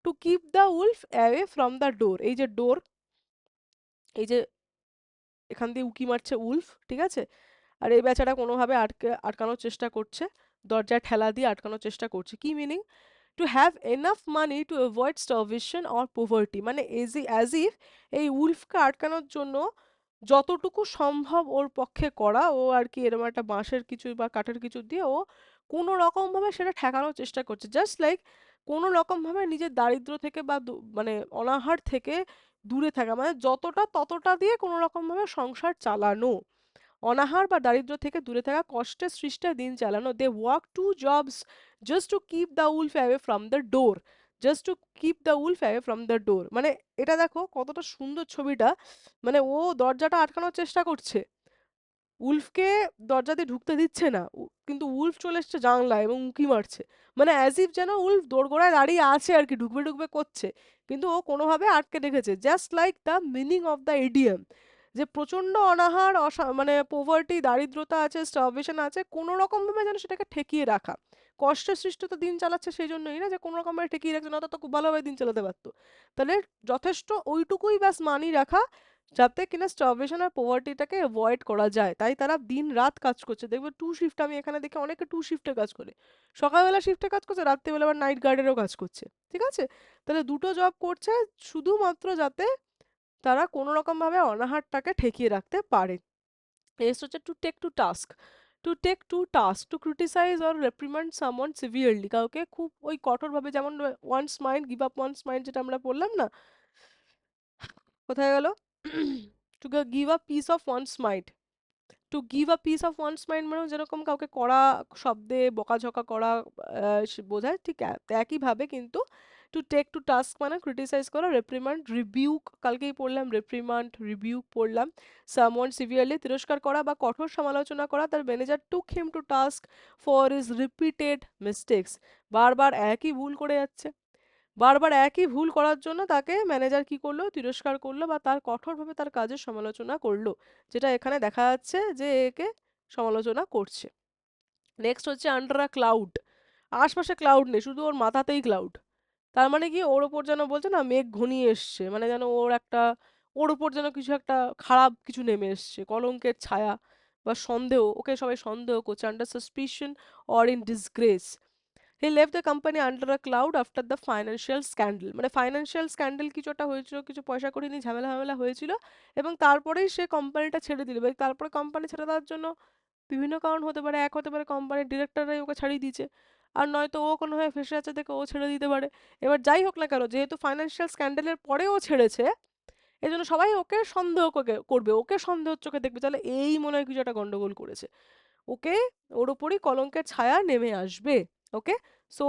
two keep the wolf away from the ডোর, এই যে ডোর, এই যে এখান দিয়ে উকি মারছে উলফ, ঠিক আছে, আর এই বেচারা কোনোভাবে আটকানোর চেষ্টা করছে, দরজায় ঠেলা দিয়ে আটকানোর চেষ্টা করছে। কি meaning? To have enough money to avoid starvation or poverty, মানে অ্যাজ ইফ এই উলফকে আটকানোর জন্য যতটুকু সম্ভব ওর পক্ষে করা, ও আর কি এরকম একটা বাঁশের কিছু বা কাঠের কিছু দিয়ে ও কোনো রকম ভাবে সেটা ঠেকানোর চেষ্টা করছে, জাস্ট লাইক কোনো রকম ভাবে নিজের দারিদ্র্য থেকে বা মানে অনাহার থেকে দূরে থাকা, মানে যতটা ততটা দিয়ে কোনো রকম ভাবে সংসার চালানো, অনাহার বা দারিদ্র্য থেকে দূরে থাকা, কষ্টে সৃষ্টে দিন চালানো। They work two jobs just to keep the wolf away from the door, just to keep the wolf away from the door. মানে এটা দেখো কতটা সুন্দর ছবিটা, মানে ও দরজাটা আটকানোর চেষ্টা করছে, উলফকে দরজা দিয়ে ঢুকতে দিচ্ছে না, কিন্তু উলফ চলে এসছে জানলায় এবং উঁকি মারছে, মানে অ্যাজ ইফ যেন উলফ দোরগোড়ায় দাঁড়িয়ে আছে আর কি, ঢুকবে ঢুকবে করছে, কিন্তু ও কোনোভাবে আটকে রেখেছে। Just like the meaning of the idiom, যে প্রচন্ড অনাহার, মানে পোভার্টি, দারিদ্রতা আছে, স্টারভেশন আছে, কোনো রকম ভাবে যেন সেটাকে ঠেকিয়ে রাখা। কষ্টের সৃষ্ট তো দিন চালাচ্ছে সেই জন্যই না, যে কোনো রকম ভাবে ঠেকিয়ে রাখছে, না তো খুব ভালোভাবে দিন চালাতে পারতো। তাহলে যথেষ্ট ওইটুকুই ব্যাস মানি রাখা, যাতে কিনা স্টারভেশন আর পোভার্টিটাকে অ্যাভয়েড করা যায়, তাই তারা দিন রাত কাজ করছে। দেখবে টু শিফট, আমি এখানে দেখে অনেকে টু শিফটে কাজ করে, সকালবেলা শিফটে কাজ করছে, রাত্রিবেলা আবার নাইট গার্ডেরও কাজ করছে, ঠিক আছে? তাহলে দুটো জব করছে শুধুমাত্র যাতে তারা কোনো রকম ভাবে অনাহারটাকে ঠেকিয়ে রাখতে পারে। নেক্সট হচ্ছে to take to task. To take to task, to criticize or reprimand someone severely, কাউকে খুব ওই কঠোরভাবে, যেমন one's mind give up one's mind, যেটা আমরা বললাম না, কোথায় গেল, to give a piece of one's mind, to give a piece of one's mind মানে যেরকম কাউকে কড়া শব্দে বকাঝকা করা বোঝায়, ঠিক একইভাবে কিন্তু টু টেক টু টাস্ক মানে ক্রিটিসাইজ করা, রেপ্রিমান্ড, রিবিউক, কালকেই পড়লাম রেপ্রিমান্ড, রিবিউক পড়লাম, সামওয়ান সিভিয়ারলি তিরস্কার করা বা কঠোর সমালোচনা করা। তার manager took him to task for his repeated mistakes, বারবার একই ভুল করে যাচ্ছে, বারবার একই ভুল করার জন্য তাকে ম্যানেজার কি করলো, তিরস্কার করলো বা তার কঠোরভাবে তার কাজের সমালোচনা করলো, যেটা এখানে দেখা যাচ্ছে যে একে সমালোচনা করছে। নেক্সট হচ্ছে আন্ডার আ ক্লাউড, আশপাশে ক্লাউড নেই, শুধু ওর মাথাতেই ক্লাউড, তার মানে কি ওর ওপর যেন বলছে না মেঘ ঘনিয়ে এসছে, মানে যেন ওর একটা, ওর ওপর যেন কিছু একটা খারাপ কিছু নেমে এসছে, কলঙ্কের ছায়া বা সন্দেহ, ওকে সবাই সন্দেহ করছে, under suspicion or in disgrace. He left the company under a cloud after the financial scandal, মানে ফাইন্যান্সিয়াল স্ক্যান্ডেল কিছু একটা হয়েছিল, কিছু পয়সা কড়ি নিয়ে ঝামেলা ঝামেলা হয়েছিল, এবং তারপরেই সে কোম্পানিটা ছেড়ে দিল। এবার তারপরে কোম্পানি ছেড়ে দেওয়ার জন্য বিভিন্ন কারণ হতে পারে, এক হতে পারে কোম্পানির ডিরেক্টররাই ওকে ছাড়িয়ে দিয়েছে, আর নয়তো ও কোনোভাবে ফেঁসে আছে দেখে ও ছেড়ে দিতে পারে। এবার যাই হোক না কেন, যেহেতু ফাইন্যান্সিয়াল স্ক্যান্ডেলের পরে ও ছেড়েছে, এই জন্য সবাই ওকে সন্দেহ করবে, ওকে সন্দেহ চোখে দেখবে, তাহলে এই মনে হয় কিছু একটা গন্ডগোল করেছে, ওকে, ওর উপরই কলঙ্কের ছায়া নেমে আসবে। Okay, so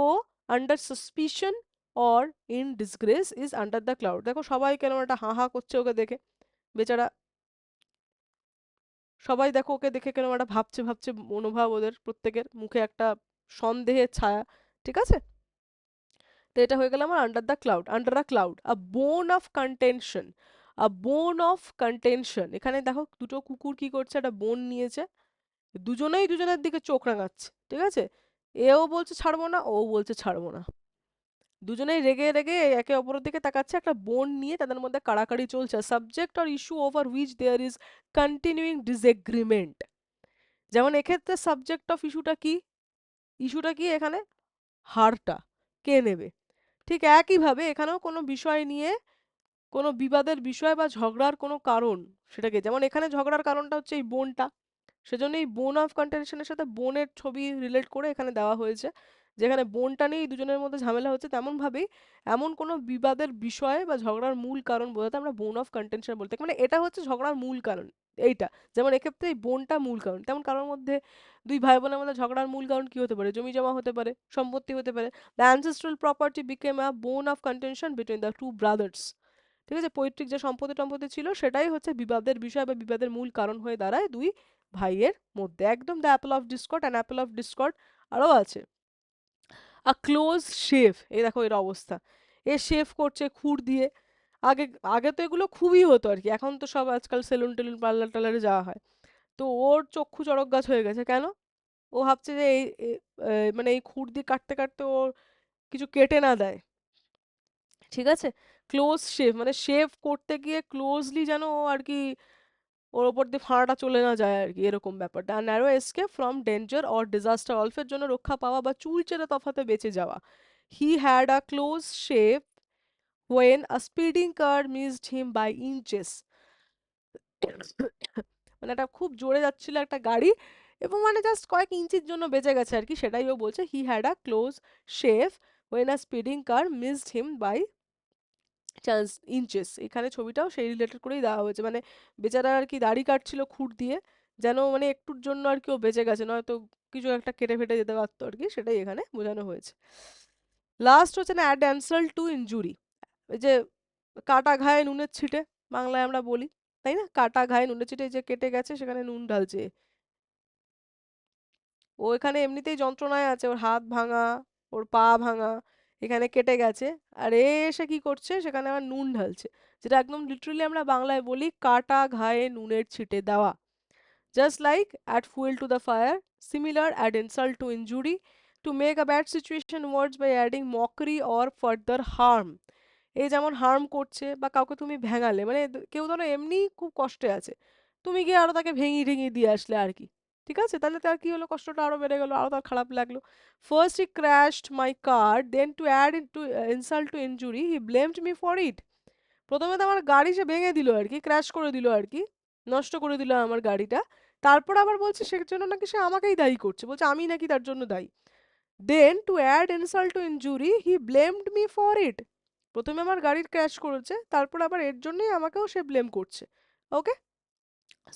under suspicion or in disgrace is under the cloud. দেখো সবাই কেন একটা হা হা করছে ওকে দেখে, বেচারা, সবাই দেখো ওকে দেখে কেন একটা ভাবছে ভাবছে মনোভাব, ওদের প্রত্যেকের মুখে একটা সন্দেহের ছায়া, ঠিক আছে? তো এটা হয়ে গেল আমার under the cloud. Under a cloud, a bone of contention, a bone of contention, এখানে দেখো দুটো কুকুর কি করছে, একটা বোন নিয়েছে, দুজনেই দুজনের দিকে চোখ রাঙাচ্ছে, ঠিক আছে? এও বলছে ছাড়বো না, ও বলছে ছাড়বো না, দুজনেই রেগে রেগে একে অপরের দিকে তাকাচ্ছে, একটা বোন নিয়ে তাদের মধ্যে কাড়াকাড়ি চলছে। Subject or issue over which there is continuing disagreement, যেমন এক্ষেত্রে সাবজেক্ট অফ ইস্যুটা কি, ইস্যুটা কি এখানে, হারটা কে নেবে, ঠিক একইভাবে এখানেও কোনো বিষয় নিয়ে কোনো বিবাদের বিষয় বা ঝগড়ার কোনো কারণ, সেটাকে, যেমন এখানে ঝগড়ার কারণটা হচ্ছে এই বোনটা, সেজন্য এই বোন অফ কন্টেনশনের সাথে বোনের ছবি রিলেট করে এখানে দেওয়া হয়েছে, যেখানে বোনটা নিয়ে দুজনের মধ্যে ঝামেলা হচ্ছে, তেমন ভাবেই এমন কোনো বিবাদের বিষয় বা ঝগড়ার মূল কারণ বোঝাতে আমরা বোন অফ কন্টেনশন বলতে, মানে এটা হচ্ছে ঝগড়ার মূল কারণ এইটা, যেমন এক্ষেত্রে এই বোনটা মূল কারণ, তেমন কারোর মধ্যে দুই ভাই বোনের মধ্যে ঝগড়ার মূল কারণ কি হতে পারে, জমি জমা হতে পারে, সম্পত্তি হতে পারে। The ancestral property became a bone of contention between the two brothers, ঠিক আছে? পৈতৃক যে সম্পত্তি টম্পত্তি ছিল সেটাই হচ্ছে বিবাদের বিষয় বা বিবাদের মূল কারণ হয়ে দাঁড়ায় দুই ভাইয়ের মধ্যে, একদম the Apple of Discord and Apple of Discord. আরও আছে আ ক্লোজ শেভ, এই দেখো এর অবস্থা, এ শেভ করছে খুর দিয়ে, আগে আগে তো এগুলো খুবই হতো আর কি, এখন তো সব আজকাল সেলুন টেলুন পার্লার টার্লারে যাওয়া হয়। তো ওর চক্ষু চড়ক গাছ হয়ে গেছে কেন, ও ভাবছে যে মানে এই খুর দিয়ে কাটতে কাটতে ওর কিছু কেটে না দেয়, ঠিক আছে? ক্লোজ শেভ মানে শেভ করতে গিয়ে ক্লোজলি যেন ও আর কি ওর ওপর দিয়ে ফাঁড়াটা চলে না যায় আর কি, এরকম ব্যাপারটা। আর narrow escape from danger or disaster, অল্পের জন্য রক্ষা পাওয়া বা চুলচেরা তফাতে বেঁচে যাওয়া। He had a close shave when a speeding car missed him by inches. মানে একটা খুব জোরে যাচ্ছিল একটা গাড়ি, এবং মানে জাস্ট কয়েক ইঞ্চির জন্য বেঁচে গেছে আর কি, সেটাই ও বলছে। হি had a close shave when a speeding car missed him by chance inches, এখানে ছবিটাও সেই রিলেটেড করেই দেওয়া হয়েছে, মানে বেচারা আর কি দাড়ি কাটছিল খুঁট দিয়ে, যেন মানে একটুর জন্য আর কি ও বেঁচে গেছে, নয়তো কিছু একটা কেটে ফেটে যেতে পারতো আর কি, সেটাই এখানে বোঝানো হয়েছে। লাস্ট হচ্ছে না অ্যাড অ্যান্সার টু ইনজুরি, ওই যে কাটা ঘায়ে নুনের ছিটে, বাংলায় আমরা বলি, তাই না? কাটা ঘায়ে নুনের ছিটে, এই যে কেটে গেছে সেখানে নুন ঢালছে। ও এখানে এমনিতেই যন্ত্রণায় আছে, ওর হাত ভাঙা, ওর পা ভাঙা, এখানে কেটে গেছে, আর এ এসে কি করছে, সেখানে আবার নুন ঢালছে, যেটা একদম লিটারালি আমরা বাংলায় বলি কাটা ঘায়ে নুনের ছিটে দেওয়া। Just like add fuel to the fire, similar add insult to injury, to make a bad situation worse by adding mockery or further harm. এই যেমন হার্ম করছে বা কাউকে তুমি ভেঙালে, মানে কেউ ধরো এমনি খুব কষ্টে আছে, তুমি গিয়ে আরো তাকে ভেঙিয়ে ঠেঙিয়ে দিয়ে আসলে আর কি, ঠিক আছে, তাহলে তার কি হলো, কষ্টটা আরো বেড়ে গেল, আরো তার খারাপ লাগলো। First he crashed my car, then to add to insult to injury he blamed me for it. প্রথমে তো আমার গাড়ি সে ভেঙে দিল আর কি, ক্র্যাশ করে দিল আর কি, নষ্ট করে দিল আমার গাড়িটা, তারপর আবার বলছে সে জন্য নাকি সে আমাকেই দায়ী করছে, বলছে আমি নাকি তার জন্য দায়ী। Then to add insult to injury he blamed me for it, প্রথমে আমার গাড়ির ক্র্যাশ করেছে, তারপর আবার এর জন্যই আমাকেও সে ব্লেম করছে। Okay,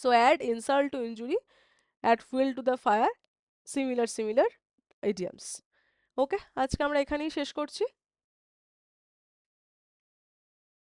so add insult to injury, add fuel to the fire, similar similar idioms. Okay, আজকে আমরা এখানেই শেষ করছি।